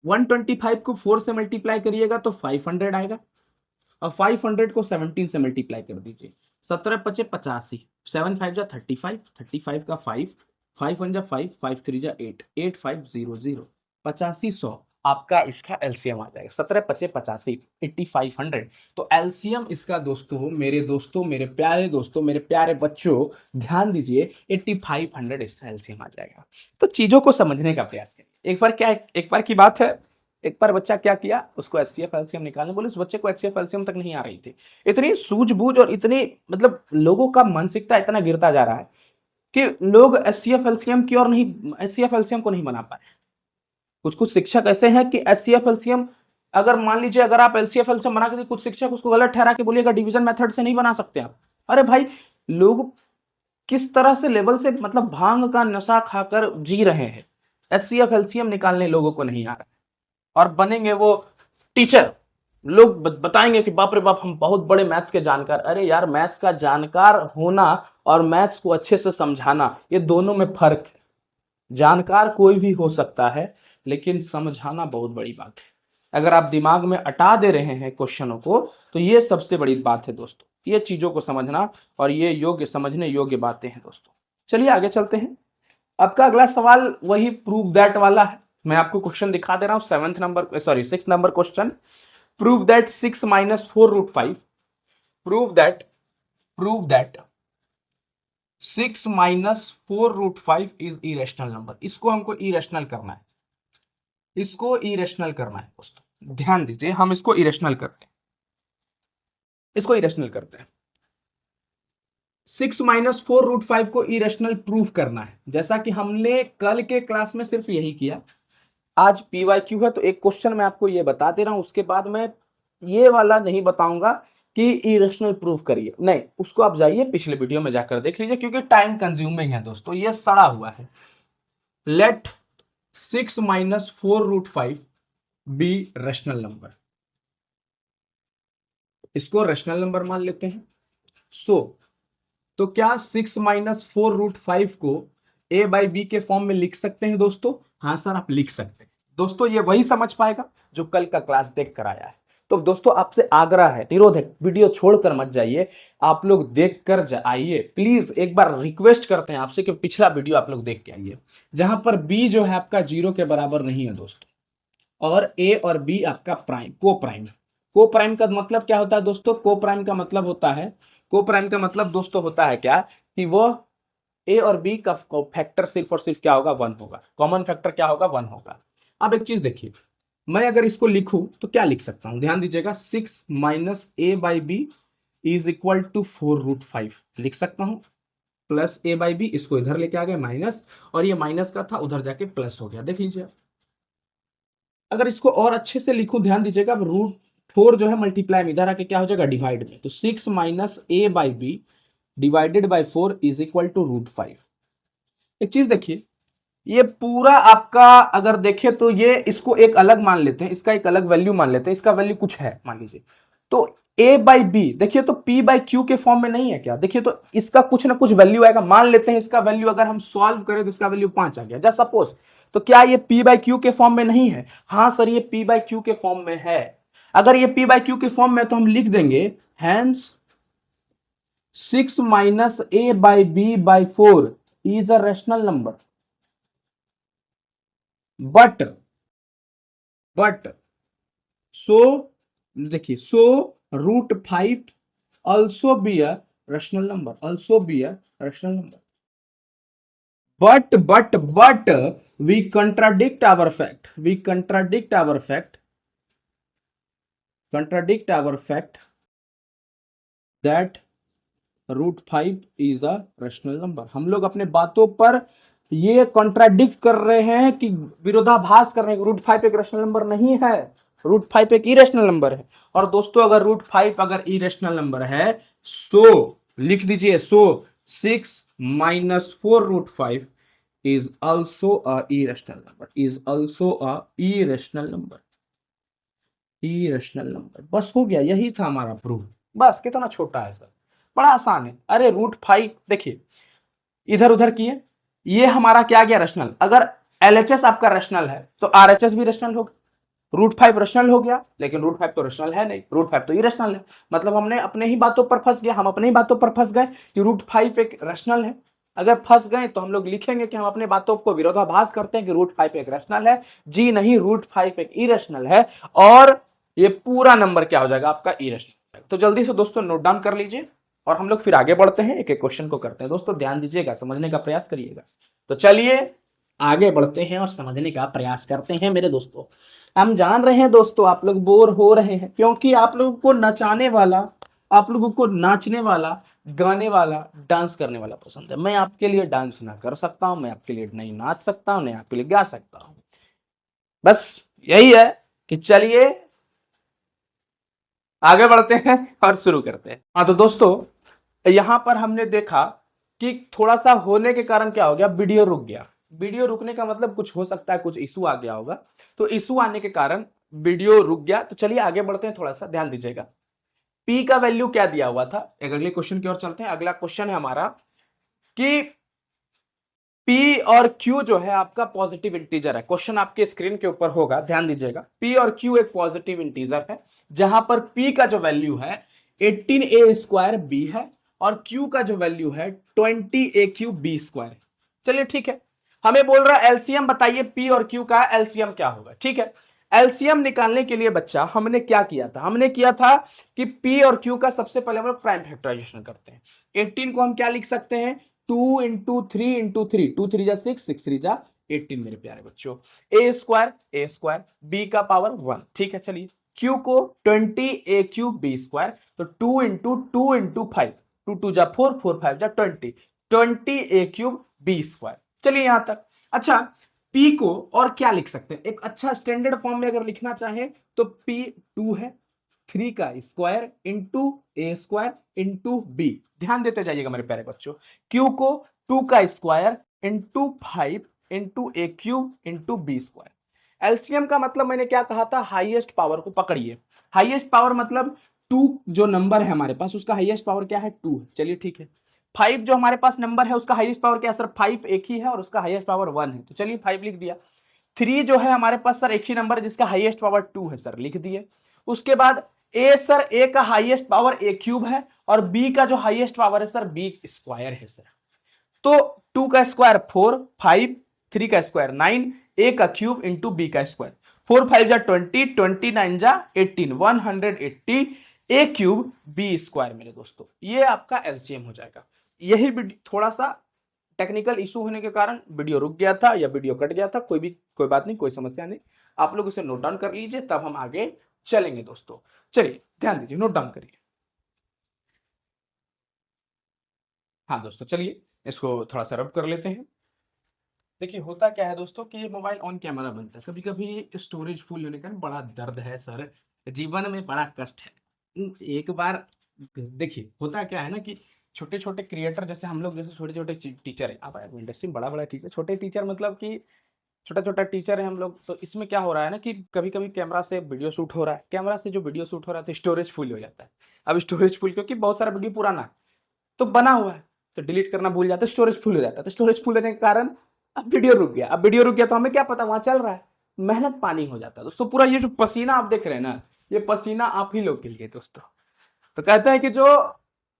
125 को 4 से मल्टीप्लाई करिएगा तो 500 आएगा, और 500 को 17 से मल्टीप्लाई कर दीजिए, 17 पचे 85, 7 5 जा 35, 35 का 5, 5 1 जा 5, 5 3 जा 8, 8500, 8500 आपका इसका एलसीएम आ जाएगा। 17 पचे 85, 8500। तो एलसीएम इसका दोस्तों, मेरे प्यारे दोस्तों, मेरे प्यारे बच्चों, ध्यान दीजिए 8500 इसका एलसीएम आ जाएगा। तो चीजों को समझने का प्रयास करिए। एक बार की बात है, एक बार बच्चा क्या किया, उसको एचसीएफ एलसीएम निकालने बोले, उस बच्चे को एचसीएफ एलसीएम तक नहीं आ रही थी। इतनी सूझबूझ और इतनी मतलब लोगों का मानसिकता इतना गिरता जा रहा है कि लोग एचसीएफ एलसीएम की और नहीं, एचसीएफ एलसीएम को नहीं बना पाए। कुछ कुछ शिक्षक ऐसे हैं कि एचसीएफ एलसीएम, अगर मान लीजिए अगर आप एचसीएफ एलसीएम बना के, कुछ शिक्षक उसको गलत ठहरा के बोलिएगा डिवीजन मेथड से नहीं बना सकते आप। अरे भाई, लोग किस तरह से लेवल से मतलब भांग का नशा खाकर जी रहे हैं, एचसीएफ एलसीएम निकालने लोगों को नहीं आ रहा है, और बनेंगे वो टीचर। लोग बताएंगे कि बाप रे बाप हम बहुत बड़े मैथ्स के जानकार। अरे यार, मैथ्स का जानकार होना और मैथ्स को अच्छे से समझाना, ये दोनों में फर्क है। जानकार कोई भी हो सकता है, लेकिन समझाना बहुत बड़ी बात है। अगर आप दिमाग में अटा दे रहे हैं क्वेश्चनों को, तो ये सबसे बड़ी बात है दोस्तों। ये चीजों को समझना और ये योग्य, समझने योग्य बातें हैं दोस्तों। चलिए आगे चलते हैं। आपका अगला सवाल वही प्रूव दैट वाला है। मैं आपको क्वेश्चन दिखा दे रहा हूं, 6 number question. Prove that 6 minus 4 root 5, prove that 6 minus 4 root 5 is irrational number. इसको हमको इरेशनल करना है, दोस्तों ध्यान दीजिए, हम इसको इरेशनल करते हैं, 6 माइनस 4 रूट 5 को इरेशनल प्रूफ करना है। जैसा कि हमने कल के क्लास में सिर्फ यही किया, आज पीवाईक्यू है, तो एक क्वेश्चन मैं आपको ये बता दे रहा हूं, उसके बाद मैं ये वाला नहीं बताऊंगा कि इरेशनल प्रूफ करिए, नहीं, उसको आप जाइए पिछले वीडियो में जाकर देख लीजिए, क्योंकि टाइम कंज्यूमिंग है दोस्तों, ये सड़ा हुआ है। Let 6 minus 4 root 5 be rational number, इसको रेशनल नंबर मान लेते हैं। तो क्या 6 माइनस 4 रूट 5 को ए बाई बी के फॉर्म में लिख सकते हैं दोस्तों? हाँ सर आप लिख सकते हैं। दोस्तों ये वही समझ पाएगा जो कल का क्लास देख कर आया है। तो दोस्तों आपसे आग्रह है, निरोध है, वीडियो छोड़कर मत जाइए, आप लोग देख कर आइए प्लीज। एक बार रिक्वेस्ट करते हैं आपसे कि पिछला वीडियो आप लोग देख के आइए, जहां पर बी जो है आपका 0 के बराबर नहीं है दोस्तों, और ए और बी आपका प्राइम, को प्राइम का मतलब क्या होता है दोस्तों? को प्राइम का मतलब दोस्तों होता है क्या कि वो ए और बी का फैक्टर सिर्फ और सिर्फ क्या होगा? 1 होगा। कॉमन फैक्टर क्या होगा? 1 होगा। अब एक चीज देखिए, मैं अगर इसको लिखूं तो क्या लिख सकता हूं? ध्यान दीजिएगा, 6 minus A by B is equal to 4 root 5 लिख सकता हूं। प्लस ए बाई बी, इसको इधर लेके आ गए माइनस, और ये माइनस का था उधर जाके प्लस हो गया। देख लीजिए, अगर इसको और अच्छे से लिखूं, ध्यान दीजिएगा, अब √4 जो है मल्टीप्लाई में इधर आके क्या हो जाएगा, डिवाइड में, तो 6 minus A by B divided by 4 is equal to √5। एक चीज देखिए, ये पूरा आपका अगर देखें तो ये इसको एक अलग मान लेते हैं, इसका एक अलग वैल्यू मान लेते हैं, इसका वैल्यू कुछ है मान लीजिए, तो a बाई बी देखिए तो p बाई क्यू के फॉर्म में नहीं है क्या, देखिए तो इसका कुछ ना कुछ वैल्यू आएगा, मान लेते हैं इसका वैल्यू अगर हम सॉल्व करें तो इसका वैल्यू 5 आ गया जस्ट सपोज, तो क्या ये p बाई क्यू के फॉर्म में नहीं है, हाँ सर ये p बाई क्यू के फॉर्म में है। अगर ये p बाई क्यू के फॉर्म में तो हम लिख देंगे hence 6 minus a by B by 4 is a rational number, but so देखिए, so √5 also be a rational number, also be a rational number, but we contradict our fact, that √5 is a rational number। हम लोग अपने बातों पर ये contradict कर रहे हैं कि विरोधाभास कर रहे हैं, √5 एक रेशनल नंबर नहीं है, √5 एक इरेशनल नंबर है। और दोस्तों अगर √5 अगर इरेशनल नंबर है, सो लिख दीजिए, सो 6 minus 4 √5 is also a irrational number, is also a irrational number, irrational number. बस हो गया, यही था हमारा प्रूफ। बस कितना छोटा है सर, बड़ा आसान है। अरे √5 देखिए इधर उधर किए, ये हमारा क्या गया, रैशनल। अगर LHS आपका रैशनल है तो RHS भी रैशनल होगा, √5 रैशनल हो गया, लेकिन √5 तो रैशनल है नहीं, √5 तो इरेशनल है। मतलब हमने अपने ही बातों पर फंस गया, हम अपने ही बातों पर फंस गए कि √5 एक रैशनल है। अगर फंस गए तो हम लोग लिखेंगे कि हम अपने बातों को विरोधाभास करते हैं कि √5 एक रैशनल है। जी नहीं, √5 एक इरेशनल है, और ये पूरा नंबर क्या हो जाएगा आपका, इरेशनल। तो जल्दी से दोस्तों नोट डाउन कर लीजिए, और हम लोग फिर आगे बढ़ते हैं, एक एक क्वेश्चन को करते हैं। दोस्तों ध्यान दीजिएगा, समझने का प्रयास करिएगा। तो चलिए आगे बढ़ते हैं और समझने का प्रयास करते हैं मेरे दोस्तों। हम जान रहे हैं दोस्तों आप लोग बोर हो रहे हैं, क्योंकि आप लोगों को नचाने वाला, आप लोगों को नाचने वाला, गाने वाला, डांस करने वाला पसंद है। मैं आपके लिए डांस ना कर सकता हूं, मैं आपके लिए नहीं नाच सकता हूं, नहीं आपके लिए गा सकता हूं। बस यही है कि चलिए आगे बढ़ते हैं और शुरू करते हैं। हाँ तो दोस्तों यहां पर हमने देखा कि थोड़ा सा होने के कारण क्या हो गया, वीडियो रुक गया। वीडियो रुकने का मतलब कुछ हो सकता है, कुछ इशू आ गया होगा, तो इशू आने के कारण वीडियो रुक गया। तो चलिए आगे बढ़ते हैं, थोड़ा सा ध्यान दीजिएगा। पी का वैल्यू क्या दिया हुआ था, एक अगले क्वेश्चन की ओर चलते हैं। अगला क्वेश्चन है हमारा कि P और Q जो है आपका पॉजिटिव इंटीजर है। क्वेश्चन आपके स्क्रीन के ऊपर होगा, ध्यान दीजिएगा। P और Q एक पॉजिटिव इंटीजर है, जहां पर P का जो वैल्यू है 18a² B है, और Q का जो वैल्यू है 20a³ B²। चलिए ठीक है, हमें बोल रहा है एलसीएम बताइए, P और Q का एलसीएम क्या होगा। ठीक है, एलसीएम निकालने के लिए बच्चा हमने क्या किया था, हमने किया था कि P और Q का सबसे पहले हम लोग प्राइम फैक्टराइजेशन करते हैं। 18 को हम क्या लिख सकते हैं, 2 इंटू 3 इंटू 3, 2 3 जा 6, 6 3 जा 18 मेरे प्यारे बच्चों। a² b का पावर 1। ठीक है, चलिए q को 20a³ b², तो 2 इंटू 2 इंटू 5, 2 2 जा 4, 4 5 जा 20, 20a³ b²। चलिए यहां तक। अच्छा, p को और क्या लिख सकते हैं, एक अच्छा स्टैंडर्ड फॉर्म में अगर लिखना चाहे तो p 2 है, 3 का square into a² into b। ध्यान देते जाइएगा मेरे प्यारे बच्चों। q को 2 का square into 5 into a³ into b²। LCM का मतलब मैंने क्या कहा था, हाईएस्ट पावर को पकड़िए। हाईएस्ट पावर मतलब 2 जो नंबर है हमारे पास, उसका हाईएस्ट पावर क्या है, 2। चलिए ठीक है, 5 जो हमारे पास नंबर है उसका हाईएस्ट पावर क्या है सर, 5 एक ही है और उसका हाईएस्ट पावर 1 है, तो चलिए 5 लिख दिया। 3 जो है हमारे पास सर एक ही नंबर है जिसका हाईएस्ट पावर 2 है सर, लिख दिए। उसके बाद ए सर, ए का हाईएस्ट पावर a³ है, और बी का जो हाईएस्ट पावर है सर b² है सर। तो 2 का स्क्वायर 4, 5, 3 का स्क्वायर 9, ए का क्यूब इंटू बी का स्क्वायर, 4 5 जा 20, 29 जा 18, 180 a³ b² मेरे दोस्तों, ये आपका एलसीएम हो जाएगा। यही थोड़ा सा टेक्निकल इशू होने के कारण वीडियो रुक गया था या वीडियो कट गया था, कोई बात नहीं, कोई समस्या नहीं। आप लोग इसे नोट डाउन कर लीजिए, तब हम आगे चलेंगे दोस्तों। चलिए ध्यान दीजिए, नोट डाउन करिए। हाँ दोस्तों, चलिए इसको थोड़ा सा रब कर लेते हैं। देखिए होता क्या है दोस्तों कि ये मोबाइल ऑन कैमरा बनता है, कभी कभी स्टोरेज फुल होने का बड़ा दर्द है सर, जीवन में बड़ा कष्ट है। एक बार देखिए होता क्या है ना कि छोटे छोटे क्रिएटर जैसे हम लोग, जैसे छोटे छोटे टीचर है, अब इंडस्ट्री में बड़ा बड़ा टीचर, छोटे टीचर मतलब कि छोटा छोटा टीचर है हम लोग, तो इसमें क्या हो रहा है ना कि कभी कभी कैमरा से वीडियो शूट हो रहा है, कैमरा से जो वीडियो शूट हो रहा है तो स्टोरेज फुल हो जाता है। अब स्टोरेज फुल क्योंकि बहुत सारा वीडियो पुराना है तो बना हुआ है, तो डिलीट करना भूल जाते, स्टोरेज फुल हो जाता है, तो स्टोरेज फुल होने के कारण अब वीडियो रुक गया। अब वीडियो रुक गया तो हमें क्या पता वहां चल रहा है, मेहनत पानी हो जाता है दोस्तों। पूरा ये जो पसीना आप देख रहे हैं ना, ये पसीना आप ही लोग के लिए दोस्तों। तो कहते हैं कि जो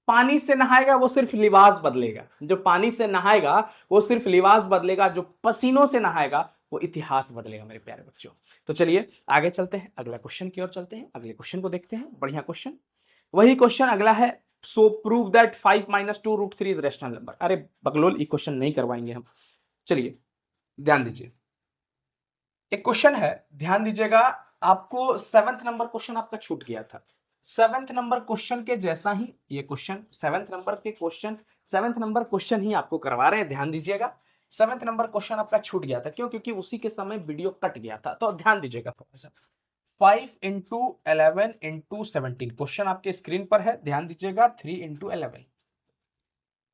पानी से नहाएगा वो सिर्फ लिबास बदलेगा, जो पानी से नहाएगा वो सिर्फ लिबास बदलेगा, जो पसीनों से नहाएगा वो इतिहास बदलेगा मेरे प्यारे बच्चों। तो चलिए आगे चलते हैं, अगला क्वेश्चन की ओर चलते हैं, अगले क्वेश्चन को देखते हैं। बढ़िया क्वेश्चन, वही क्वेश्चन अगला है, सो prove that 5 - 2 √3 is rational number. अरे बगलोल, ये क्वेश्चन नहीं करवाएंगे हम। चलिए ध्यान दीजिए, एक क्वेश्चन है, ध्यान दीजिएगा। आपको 7th नंबर क्वेश्चन आपका छूट गया था, 7th नंबर क्वेश्चन के जैसा ही ये क्वेश्चन, 7th नंबर के क्वेश्चन, 7th नंबर क्वेश्चन ही आपको करवा रहे हैं। ध्यान दीजिएगा, 7th नंबर क्वेश्चन आपका छूट गया था, क्यों? क्योंकि उसी के समय वीडियो कट गया था। तो ध्यान दीजिएगा थोड़ा सा, 5 × 11 × 17 क्वेश्चन आपके स्क्रीन पर है, ध्यान दीजिएगा। 3 × 11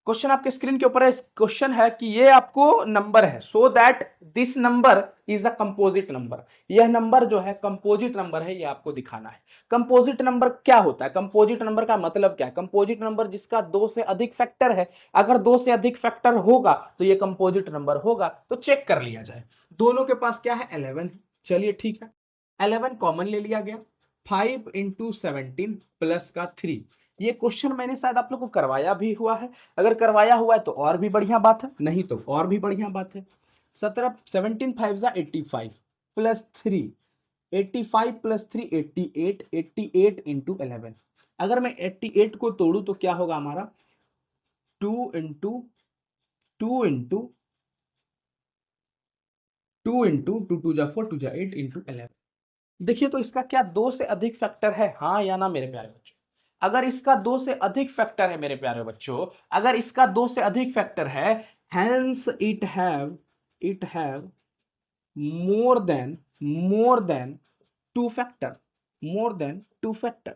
क्वेश्चन आपके स्क्रीन के ऊपर है। क्वेश्चन है कि ये आपको नंबर है, so that this number is a composite number. यह नंबर जो है कंपोजिट नंबर है, ये आपको दिखाना है। कंपोजिट नंबर क्या होता है? कंपोजिट नंबर का मतलब क्या है? कंपोजिट नंबर जिसका 2 से अधिक फैक्टर है, अगर 2 से अधिक फैक्टर होगा तो ये कंपोजिट नंबर होगा। तो चेक कर लिया जाए, दोनों के पास क्या है? 11 है। चलिए ठीक है, 11 कॉमन ले लिया गया। 5 × 17 प्लस का 3, ये क्वेश्चन मैंने शायद आप लोग को करवाया भी हुआ है। अगर करवाया हुआ है तो और भी बढ़िया बात है, नहीं तो और भी बढ़िया बात है। 17 5 85 प्लस 3, 85 प्लस 3 88, 88 × 11। अगर मैं 88 को तोड़ू तो क्या होगा हमारा? 2 × 2 × 2 × 2 2 जा 4 2 जा 8 × 11। देखिए तो इसका क्या 2 से अधिक फैक्टर है, हाँ या ना मेरे प्यारे बच्चों? अगर इसका 2 से अधिक फैक्टर है मेरे प्यारे बच्चों, अगर इसका 2 से अधिक फैक्टर है, hence it have more than 2 factor, more than 2 factor,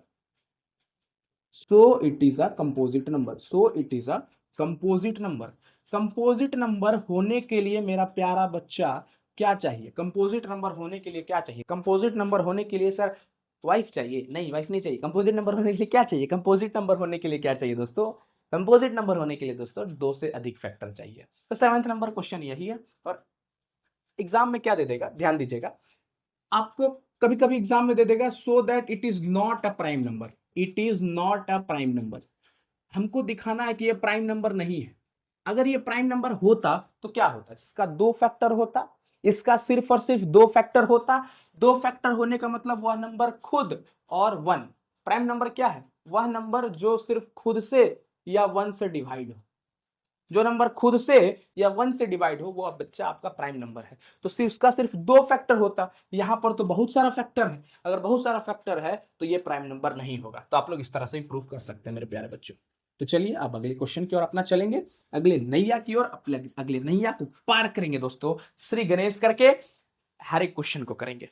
so it is a composite number, so it is a composite number. Composite number होने के लिए मेरा प्यारा बच्चा क्या चाहिए? कंपोजिट नंबर होने के लिए क्या चाहिए? कंपोजिट नंबर होने के लिए सर वाइफ चाहिए? नहीं, वाइफ नहीं चाहिए। कंपोजिट नंबर होने के लिए क्या चाहिए? कंपोजिट नंबर होने के लिए क्या चाहिए दोस्तों? कंपोजिट नंबर होने के लिए दोस्तों 2 से अधिक फैक्टर चाहिए। तो 7th नंबर क्वेश्चन यही है। और एग्जाम में क्या दे देगा, ध्यान दीजिएगा, आपको कभी कभी एग्जाम में दे देगा so that it is not a prime number, it is not a prime number. हमको दिखाना है कि ये प्राइम नंबर नहीं है। अगर ये प्राइम नंबर होता तो क्या होता? इसका 2 फैक्टर होता, इसका सिर्फ और सिर्फ 2 फैक्टर होता। 2 फैक्टर होने का मतलब वह नंबर खुद और 1। प्राइम नंबर क्या है? वह नंबर जो सिर्फ खुद से या 1 से डिवाइड हो। जो नंबर खुद से या 1 से डिवाइड हो वो बच्चा आपका प्राइम नंबर है। तो सिर्फ उसका सिर्फ 2 फैक्टर होता, यहां पर तो बहुत सारा फैक्टर है। अगर बहुत सारा फैक्टर है तो ये प्राइम नंबर नहीं होगा। तो आप लोग इस तरह से प्रूव कर सकते हैं मेरे प्यारे बच्चों। तो चलिए अब अगले क्वेश्चन की ओर अपना चलेंगे, अगले नैया की ओर, अगले नैया को पार करेंगे दोस्तों, श्री गणेश करके हर एक क्वेश्चन को करेंगे।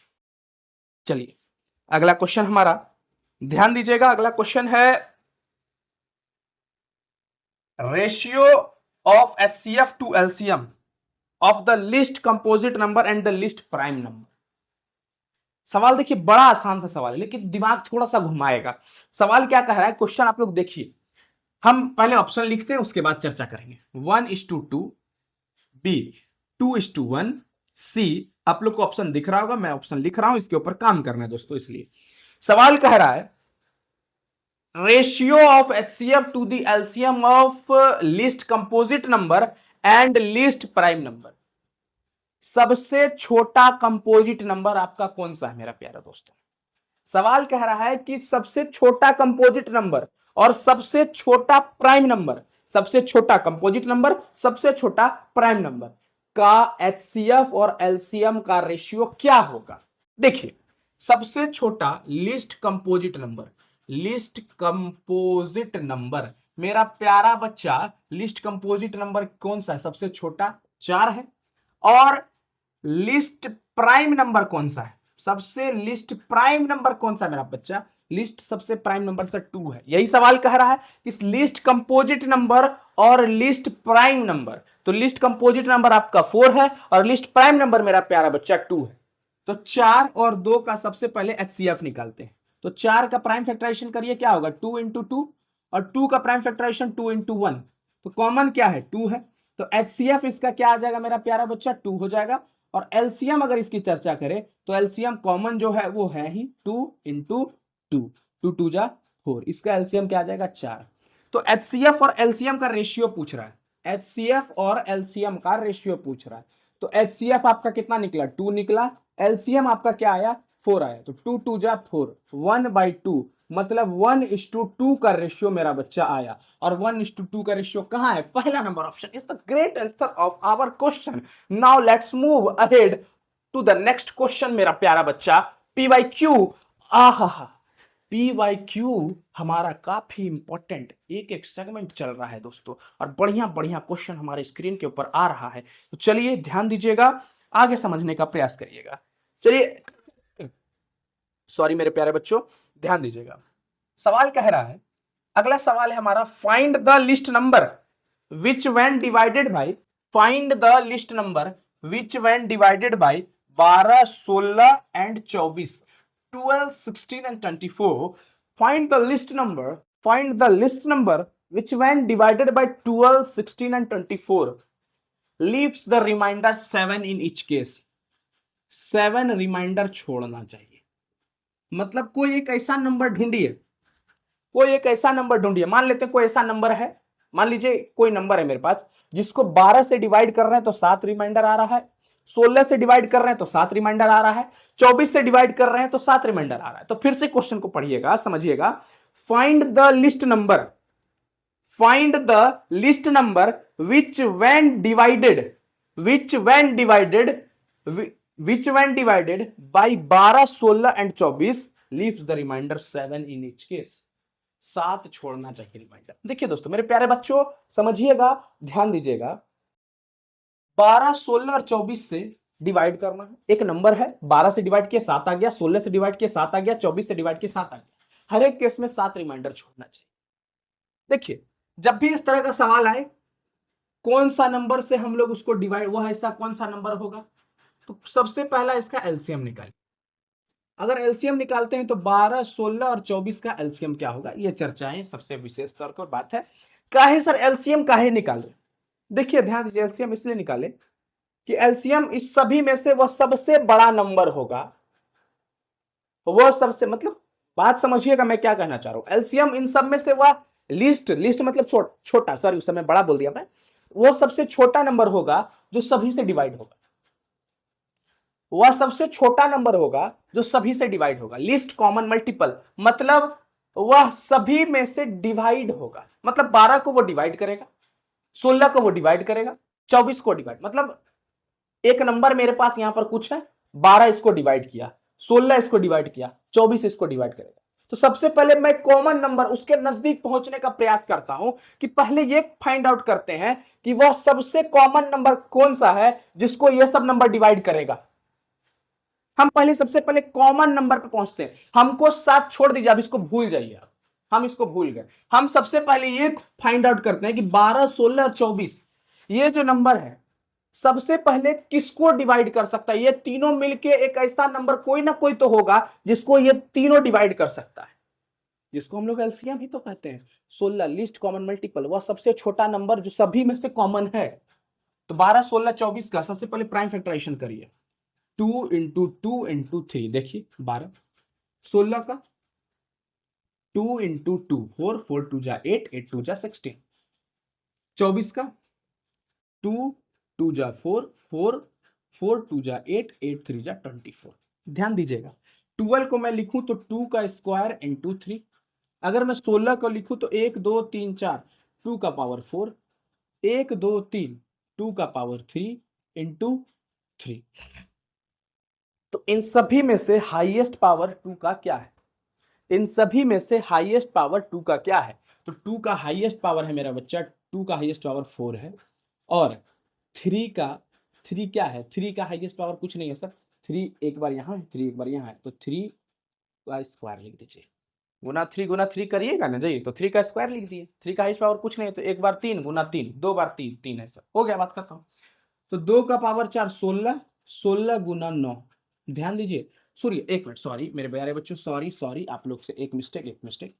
चलिए अगला क्वेश्चन हमारा, ध्यान दीजिएगा, अगला क्वेश्चन है ratio of HCF to LCM of the least composite number and the least prime number. सवाल देखिए बड़ा आसान सा सवाल है, लेकिन दिमाग थोड़ा सा घुमाएगा। सवाल क्या कह रहा है, क्वेश्चन आप लोग देखिए, हम पहले ऑप्शन लिखते हैं उसके बाद चर्चा करेंगे। 1:2, बी 2:1, सी, आप लोग को ऑप्शन दिख रहा होगा, मैं ऑप्शन लिख रहा हूं, इसके ऊपर काम करना है दोस्तों। इसलिए सवाल कह रहा है ratio of HCF to the LCM of least composite number and least prime number. सबसे छोटा कंपोजिट नंबर आपका कौन सा है मेरा प्यारा दोस्तों? सवाल कह रहा है कि सबसे छोटा कंपोजिट नंबर और सबसे छोटा प्राइम नंबर, सबसे छोटा कंपोजिट नंबर, सबसे छोटा प्राइम नंबर का HCF और LCM का रेशियो क्या होगा? देखिए सबसे छोटा list composite number, list composite number मेरा प्यारा बच्चा लिस्ट कंपोजिट नंबर कौन सा है, सबसे छोटा 4 है। और लिस्ट प्राइम नंबर कौन सा है, सबसे लिस्ट प्राइम नंबर कौन सा है मेरा बच्चा, लिस्ट सबसे प्राइम नंबर से 2 है। यही सवाल कह रहा है कि लिस्ट कंपोजिट नंबर और लिस्ट प्राइम नंबर। तो लिस्ट कंपोजिट नंबर आपका 4 है और लिस्ट प्राइम नंबर मेरा प्यारा बच्चा 2 है। तो 4 और 2 का सबसे पहले एचसीएफ निकालते हैं। तो 4 का प्राइम फैक्टराइजेशन करिए, क्या होगा 2 इंटू 2, और 2 का प्राइम फैक्टराइजेशन 2 इंटू 1। तो कॉमन क्या है 2 है, तो एचसीएफ इसका क्या आ जाएगा मेरा प्यारा बच्चा 2 हो जाएगा। और एलसीएम अगर इसकी चर्चा करें तो एलसीएम कॉमन जो है वो है ही 2 इंटू 2, 2 2 जा 4, इसका एलसीएम क्या आ जाएगा 4। तो एचसीएफ और एलसीएम का रेशियो पूछ रहा है, एचसीएफ और एलसीएम का रेशियो पूछ रहा है। तो एचसीएफ आपका कितना निकला 2 निकला, एलसीएम आपका क्या आया 4 आया। तो 2 2 जा 4, 1/2 मतलब 1:2 का रेशियो मेरा बच्चा आया। और 1:2 का रेशियो कहां है, पहला number option is the great answer of our question. Now let's move ahead to the next question मेरा प्यारा बच्चा, पीवाईक्यू। आहा, पीवाईक्यू हमारा काफी इंपॉर्टेंट एक एक सेगमेंट चल रहा है दोस्तों, और बढ़िया बढ़िया क्वेश्चन हमारे स्क्रीन के ऊपर आ रहा है। तो चलिए ध्यान दीजिएगा, आगे समझने का प्रयास करिएगा। चलिए, सॉरी मेरे प्यारे बच्चों, ध्यान दीजिएगा। सवाल कह रहा है, अगला सवाल है हमारा, find the least number which when divided bye, find the least number which when divided by 12, 16 and 24, 12, 16 and 24. Find the list number. Find the list number which when divided by 12, 16 and 24 leaves the remainder 7 in each case. 7 reminder छोड़ना चाहिए। मतलब कोई एक ऐसा number ढूंढिए, कोई एक ऐसा नंबर ढूंढिए। मान लेते हैं कोई ऐसा नंबर है, मान लीजिए कोई नंबर है मेरे पास जिसको 12 से डिवाइड कर रहे हैं तो 7 रिमाइंडर आ रहा है, 16 से डिवाइड कर रहे हैं तो 7 रिमाइंडर आ रहा है, 24 से डिवाइड कर रहे हैं तो 7 रिमाइंडर आ रहा है। तो फिर से क्वेश्चन को पढ़िएगा, समझिएगा। Find the least number, find the least number which when divided, which when divided, which when divided by 12, 16 and 24 leaves the reminder 7 in each case. 7 छोड़ना चाहिए रिमाइंडर। देखिए दोस्तों मेरे प्यारे बच्चों, समझिएगा, ध्यान दीजिएगा। 12, 16 और 24 से डिवाइड करना है, एक नंबर है 12 से डिवाइड किया 7 आ गया, 16 से डिवाइड किया 7 आ गया, 24 से डिवाइड किया 7 आ गया। हर एक केस में 7 रिमाइंडर छोड़ना चाहिए। देखिए जब भी इस तरह का सवाल आए, कौन सा नंबर से हम लोग उसको डिवाइड, वह ऐसा कौन सा नंबर होगा, तो सबसे पहला इसका एलसीएम निकालिए। अगर एलसीएम निकालते हैं तो 12, 16 और 24 का एलसीएम क्या होगा, ये चर्चाएं सबसे विशेष तौर पर बात है। काहे सर एलसीएम काहे निकाले, देखिए ध्यान दीजिए, एलसीएम इसलिए निकाले कि एलसीएम इस सभी में से वह सबसे बड़ा नंबर होगा, वह सबसे, मतलब बात समझिएगा मैं क्या कहना चाह रहा हूं। एलसीएम इन सब में से वह लिस्ट, लिस्ट मतलब छोटा, सॉरी उस समय बड़ा बोल दिया मैं, वो सबसे छोटा नंबर होगा जो सभी से डिवाइड होगा, वह सबसे छोटा नंबर होगा जो सभी से डिवाइड होगा। लिस्ट कॉमन मल्टीपल मतलब वह सभी में से डिवाइड होगा, मतलब 12 को वो डिवाइड करेगा, 16 को वो डिवाइड करेगा, 24 को डिवाइड, मतलब एक नंबर मेरे पास यहां पर कुछ है, 12 इसको डिवाइड किया, 16 इसको डिवाइड किया, 24 इसको डिवाइड करेगा। तो सबसे पहले मैं कॉमन नंबर उसके नजदीक पहुंचने का प्रयास करता हूं कि पहले ये फाइंड आउट करते हैं कि वह सबसे कॉमन नंबर कौन सा है जिसको यह सब नंबर डिवाइड करेगा। हम पहले सबसे पहले कॉमन नंबर पे पहुंचते हैं। हमको 7 छोड़ दीजिए, अब इसको भूल जाइए, हम इसको भूल गए। हम सबसे पहले ये फाइंड आउट करते हैं कि 12, 16 और 24 ये जो नंबर है सबसे पहले किसको डिवाइड कर सकता है। ये तीनों मिलके एक ऐसा नंबर कोई ना कोई तो होगा जिसको ये तीनों डिवाइड कर सकता है, जिसको हम लोग एलसीएम ही तो कहते हैं। 16 लिस्ट कॉमन मल्टीपल, वह सबसे छोटा नंबर जो सभी में से कॉमन है। तो 12, 16, 24 का सबसे पहले प्राइम फैक्टराइजेशन करिए, 2 इंटू 2 इंटू 3, देखिए 12, 16 का 2 इंटू 2 4, 4 2 जा 8, 8 2 जा 16, 24 का 2 2 जा 4, 4 4 2 जा 8, 8 3 जा 24। ध्यान दीजिएगा, 12 को मैं लिखूं तो 2 का स्क्वायर इंटू 3, अगर मैं 16 को लिखूं तो 1 2 3 4, 2 का पावर 4, 1 2 3, 2 का पावर 3 इंटू 3। तो इन सभी में से हाईएस्ट पावर 2 का क्या है, इन सभी में से हाईएस्ट पावर 2 का क्या है? तो 2 का हाईएस्ट पावर है मेरा बच्चा, 2 का हाईएस्ट पावर 4 है, और 3 क्या है? 3 का हाईएस्ट पावर कुछ नहीं है सर, 3 एक बार यहाँ है, 3 एक बार यहाँ है, तो 3 का स्क्वायर लिख दीजिए। गुना 3 करिएगा ना जी, तो 3 का स्क्वायर लिख दिए। 3 का हाईएस्ट पावर कुछ नहीं है, तो एक बार 3 गुना 3, 2 बार 3, 3 है सर, हो गया, बात खत्म। तो 2 का पावर 4 16, 16 गुना 9, ध्यान दीजिए। सॉरी एक मिनट, सॉरी मेरे प्यारे बच्चों, सॉरी आप लोग से एक मिस्टेक।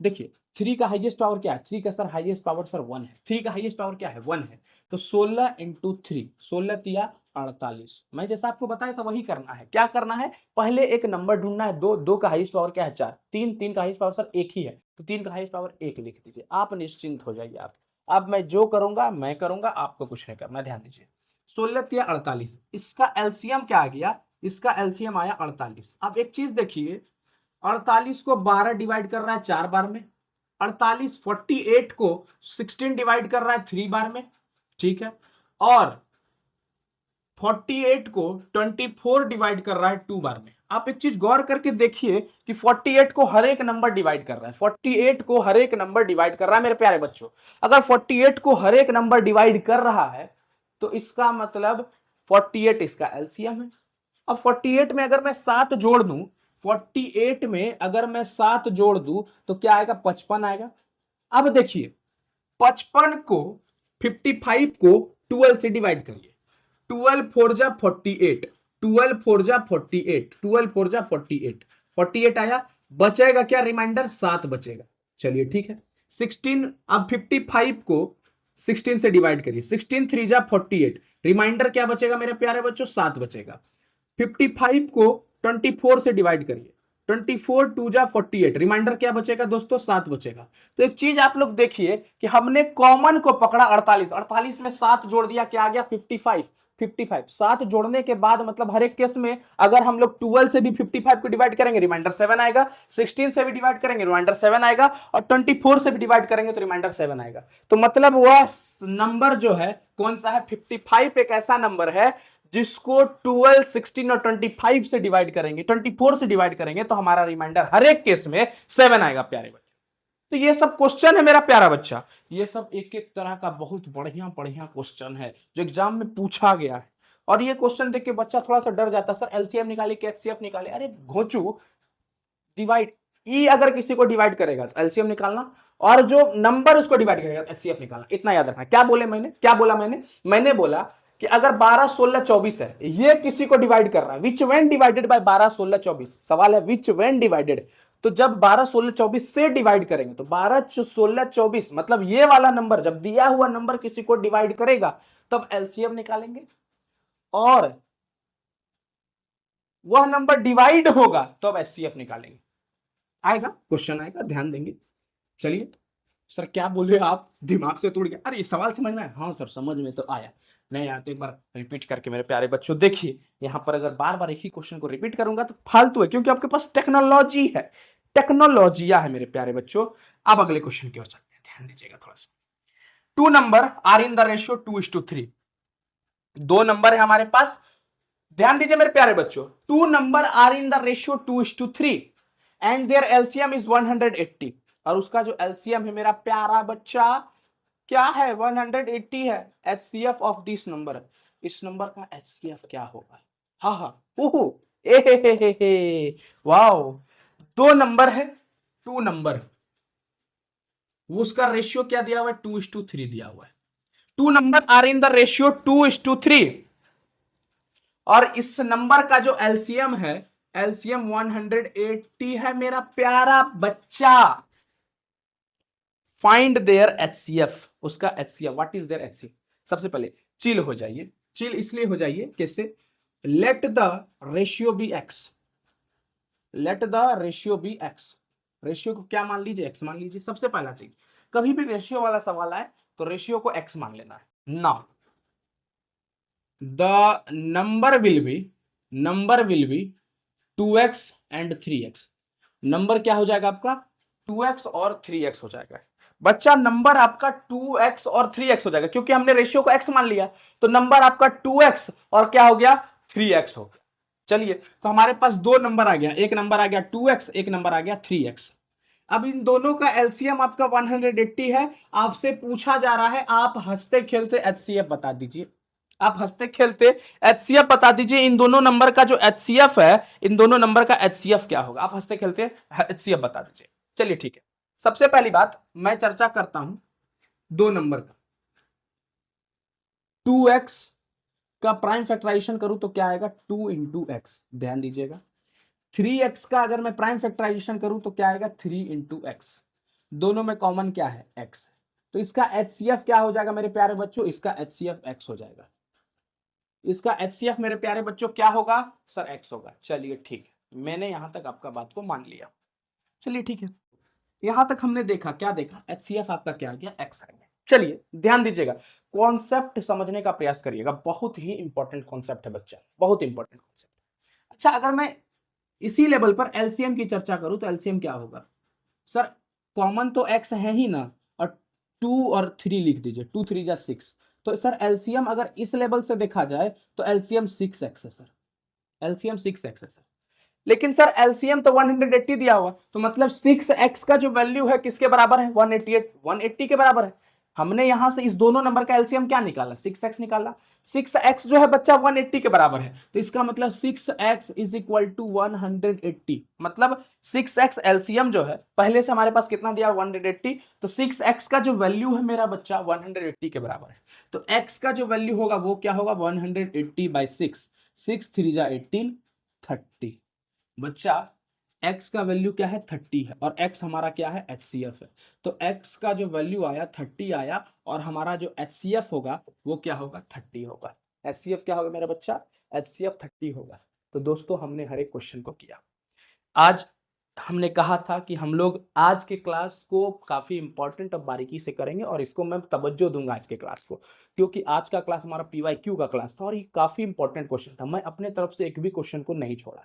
देखिए 3 का हाईएस्ट पावर क्या है? 3 का सर हाईएस्ट पावर सर 1 है। 3 का हाईएस्ट पावर क्या है? 1 है। तो 16 इंटू 3, 16 तिया 48। मैं जैसा आपको बताया था वही करना है। क्या करना है? पहले एक नंबर ढूंढना है। 2 का हाईएस्ट पावर क्या है? 4। 3 का हाईएस्ट पावर सर 1 ही है, तो 3 का हाईएस्ट पावर 1 लिख दीजिए। आप निश्चिंत हो जाइए। आप अब मैं जो करूंगा मैं करूंगा, आपको कुछ नहीं करना, ध्यान दीजिए। 16 तिया 48, इसका एलसीएम क्या आ गया? इसका एलसीएम आया 48। अब एक चीज देखिए, 48 को 12 डिवाइड कर रहा है 4 बार में, 48 48 को 16 डिवाइड कर रहा है 3 बार में, ठीक है, और 48 को 24 डिवाइड कर रहा है 2 बार में। आप एक चीज गौर करके देखिए कि 48 को हर एक नंबर डिवाइड कर रहा है, 48 को हर एक नंबर डिवाइड कर रहा है मेरे प्यारे बच्चों। अगर 48 को हर एक नंबर डिवाइड कर रहा है तो इसका मतलब 48 इसका एलसीएम है। अब 48 में अगर मैं 7 जोड़ दूं, 48 में अगर मैं 7 जोड़ दूं तो क्या आएगा? 55 आएगा। अब देखिए 55 को 55 को 12 से डिवाइड करिए। 12 4 जा 48, 12 4 जा 48, 12 4 जा 48, 48 आया। बचेगा क्या? रिमाइंडर 7 बचेगा। चलिए ठीक है। 16, अब 55 को 16 से डिवाइड करिए। 16 3 जा 48, रिमाइंडर क्या बचेगा मेरे प्यारे बच्चों? 7 बचेगा। 55 को 24 से डिवाइड करिए। 24 2 जा 48, रिमाइंडर क्या बचेगा दोस्तों? 7 बचेगा। तो एक चीज आप लोग देखिए कि हमने कॉमन को पकड़ा 48, 48 में 7 जोड़ दिया, क्या आ गया? 55। 55 7 जोड़ने के बाद मतलब हर एक केस में अगर हम लोग 12 से भी 55 को डिवाइड करेंगे रिमाइंडर 7 आएगा, 16 से भी डिवाइड करेंगे रिमाइंडर 7 आएगा, और 24 से भी डिवाइड करेंगे तो रिमाइंडर 7 आएगा। तो मतलब वह नंबर जो है कौन सा है? 55 एक ऐसा नंबर है जिसको 12, 16 और 25 से डिवाइड करेंगे, 24 से डिवाइड करेंगे तो हमारा रिमाइंडर हर एक केस में 7 आएगा प्यारे बच्चे। तो ये सब क्वेश्चन है मेरा प्यारा बच्चा, ये सब एक एक तरह का बहुत बढ़िया बढ़िया क्वेश्चन है जो एग्जाम में पूछा गया है। और ये क्वेश्चन देख के बच्चा थोड़ा सा डर जाता है, सर एलसीएम निकालिए कि एचसीएफ निकाले। अरे घोंचू, डिवाइड ई अगर किसी को डिवाइड करेगा तो एलसीएम निकालना, और जो नंबर उसको डिवाइड करेगा एचसीएफ निकालना। इतना याद रखना। क्या बोले मैंने? क्या बोला मैंने बोला कि अगर 12 16 24 है, ये किसी को डिवाइड कर रहा है, विच व्हेन डिवाइडेड बाय 12 16 24, सवाल है विच व्हेन डिवाइडेड। तो जब 12 16 24 से डिवाइड करेंगे तो 12 16 24 मतलब ये वाला नंबर, जब दिया हुआ नंबर किसी को डिवाइड करेगा तब एलसीएम निकालेंगे, और वह नंबर डिवाइड होगा तब एचसीएफ निकालेंगे। आएगा क्वेश्चन, आएगा, ध्यान देंगे। चलिए सर क्या बोले आप? दिमाग से टूट गया। अरे ये सवाल समझ में आया? हाँ सर समझ में तो आया। नहीं आया तो एक बार रिपीट करके मेरे प्यारे बच्चों देखिए, यहां पर अगर बार बार एक ही क्वेश्चन को रिपीट करूंगा तो फालतू है, क्योंकि आपके पास टेक्नोलॉजी है, टेक्नोलॉजिया है मेरे प्यारे बच्चों। अब अगले क्वेश्चन की ओर चलते हैं, ध्यान दीजिएगा थोड़ा सा। 2 number are in the ratio 2:3। 2 number है हमारे पास, ध्यान दीजिए मेरे प्यारे बच्चों। 2 number are in the ratio 2:3 and their LCM is 180, और उसका जो एलसीएम है मेरा प्यारा बच्चा क्या है? 180 है। एचसीएफ ऑफ दिस नंबर, इस नंबर का एचसीएफ क्या होगा? हाँ हाँ, ओहो, ए वाओ। 2 नंबर है, 2 नंबर, उसका रेशियो क्या दिया हुआ है? 2:3 दिया हुआ है। 2 number are in the ratio 2:3, और इस नंबर का जो एलसीएम है, एलसीएम 180 है मेरा प्यारा बच्चा। फाइंड देयर एचसीएफ, उसका HCF, what is their HCF? सबसे पहले चिल हो जाइए। चिल इसलिए हो जाइए, कैसे? Let the ratio be X, let the ratio be X. Ratio को क्या मान लीजिए? एक्स मान लीजिए। सबसे पहला चीज, कभी भी रेशियो वाला सवाल आए तो रेशियो को एक्स मान लेना है। Now the number will be 2x and 3x। Number क्या हो जाएगा आपका? 2x और 3x हो जाएगा। बच्चा नंबर आपका 2x और 3x हो जाएगा, क्योंकि हमने रेशियो को x मान लिया, तो नंबर आपका 2x और क्या हो गया? 3x हो गया। चलिए, तो हमारे पास दो नंबर आ गया, एक नंबर आ गया 2x, एक नंबर आ गया 3x। अब इन दोनों का एलसीएम आपका 180 है। आपसे पूछा जा रहा है, आप हंसते खेलते एचसीएफ बता दीजिए। आप हंसते खेलते एचसीएफ बता दीजिए, इन दोनों नंबर का जो एचसीएफ है, इन दोनों नंबर का एचसीएफ क्या होगा? आप हंसते खेलते एचसीएफ बता दीजिए। चलिए ठीक है, सबसे पहली बात मैं चर्चा करता हूं दो नंबर का। 2x का प्राइम फैक्टराइजेशन करूं तो क्या आएगा? 2 इंटू एक्स। ध्यान दीजिएगा। 3x का अगर मैं प्राइम फैक्टराइजेशन करूं तो क्या आएगा? 3 इंटू एक्स। दोनों में कॉमन क्या है? x। तो इसका एचसीएफ क्या हो जाएगा मेरे प्यारे बच्चों? इसका एचसीएफ x हो जाएगा। इसका एचसीएफ मेरे प्यारे बच्चों क्या होगा? सर x होगा। चलिए ठीक है, मैंने यहां तक आपका बात को मान लिया। चलिए ठीक है, यहां तक हमने देखा, क्या देखा? एचसीएफ आपका क्या आ गया? x आ गया। चलिए ध्यान दीजिएगा, कॉन्सेप्ट समझने का प्रयास करिएगा, बहुत ही इंपॉर्टेंट कॉन्सेप्ट है बच्चा, बहुत इंपॉर्टेंट कॉन्सेप्ट। अच्छा, अगर मैं इसी लेवल पर एलसीएम की चर्चा करूं तो एलसीएम क्या होगा? सर कॉमन तो x है ही ना, और 2 और 3 लिख दीजिए, 2 3 जा 6। तो सर एलसीएम अगर इस लेवल से देखा जाए तो एलसीएम 6x है सर, एलसीएम 6x है सर। लेकिन सर एलसीएम तो 180 दिया हुआ, तो मतलब 6x का जो वैल्यू है किसके बराबर है? 180 के बराबर है। हमने यहां से इस दोनों नंबर का एलसीएम क्या निकाला? 6x निकाला। 6x जो है बच्चा 180 के बराबर है, तो इसका मतलब 6x इज इक्वल टू 180। मतलब 6x एलसीएम जो है, पहले से हमारे पास कितना दिया? 180। तो 6x का जो वैल्यू है मेरा बच्चा 180 के बराबर है। तो x का जो वैल्यू होगा वो क्या होगा? 180/6। 6 3 जा 18, 30। बच्चा x का वैल्यू क्या है? 30 है, और x हमारा क्या है? एचसीएफ है। तो x का जो वैल्यू आया 30 आया, और हमारा जो एचसीएफ होगा वो क्या होगा? 30 होगा। एचसीएफ क्या होगा मेरा बच्चा? एचसीएफ 30 होगा। तो दोस्तों हमने हर एक क्वेश्चन को किया। आज हमने कहा था कि हम लोग आज के क्लास को काफी इंपॉर्टेंट और बारीकी से करेंगे, और इसको मैं तवज्जो दूंगा आज के क्लास को, क्योंकि आज का क्लास हमारा पीवाईक्यू का क्लास था और ये काफी इंपॉर्टेंट क्वेश्चन था। मैं अपने तरफ से एक भी क्वेश्चन को नहीं छोड़ा।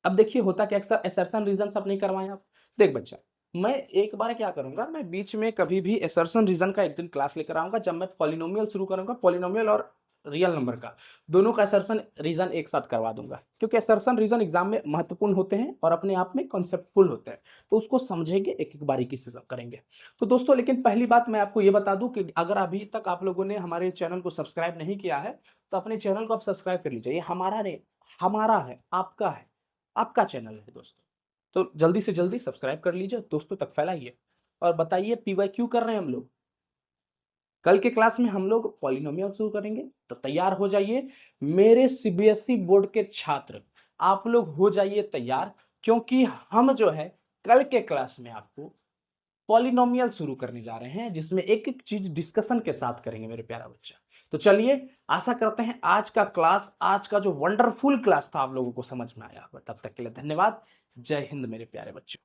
अब देखिए होता क्या, अक्सर असर्शन रीजन सब नहीं करवाएं आप। देख बच्चा, मैं एक बार क्या करूंगा, मैं बीच में कभी भी असर्शन रीजन का एक दिन क्लास लेकर आऊंगा, जब मैं पॉलिनोमियल शुरू करूंगा, पॉलिनोमियल और रियल नंबर का दोनों का असर्शन रीजन एक साथ करवा दूंगा, क्योंकि असर्शन रीजन एग्जाम में महत्वपूर्ण होते हैं और अपने आप में कॉन्सेप्टफुल होते हैं, तो उसको समझेंगे, एक एक बारीकी से सब करेंगे। तो दोस्तों लेकिन पहली बात मैं आपको ये बता दूं कि अगर अभी तक आप लोगों ने हमारे चैनल को सब्सक्राइब नहीं किया है तो अपने चैनल को आप सब्सक्राइब कर लीजिए। ये हमारा नहीं, हमारा है, आपका है, आपका चैनल है दोस्तों। तो जल्दी से जल्दी सब्सक्राइब कर लीजिए, दोस्तों तक फैलाइए और बताइए पीवाईक्यू कर रहे हैं हम लोग। कल के क्लास में हम लोग पॉलिनोमियल शुरू करेंगे, तो तैयार हो जाइए मेरे सीबीएसई बोर्ड के छात्र, आप लोग हो जाइए तैयार, क्योंकि हम जो है कल के क्लास में आपको पॉलिनोमियल शुरू करने जा रहे हैं, जिसमें एक एक चीज डिस्कशन के साथ करेंगे मेरे प्यारा बच्चा। तो चलिए, आशा करते हैं आज का क्लास, आज का जो वंडरफुल क्लास था आप लोगों को समझ में आया होगा। तब तक के लिए धन्यवाद। जय हिंद मेरे प्यारे बच्चों।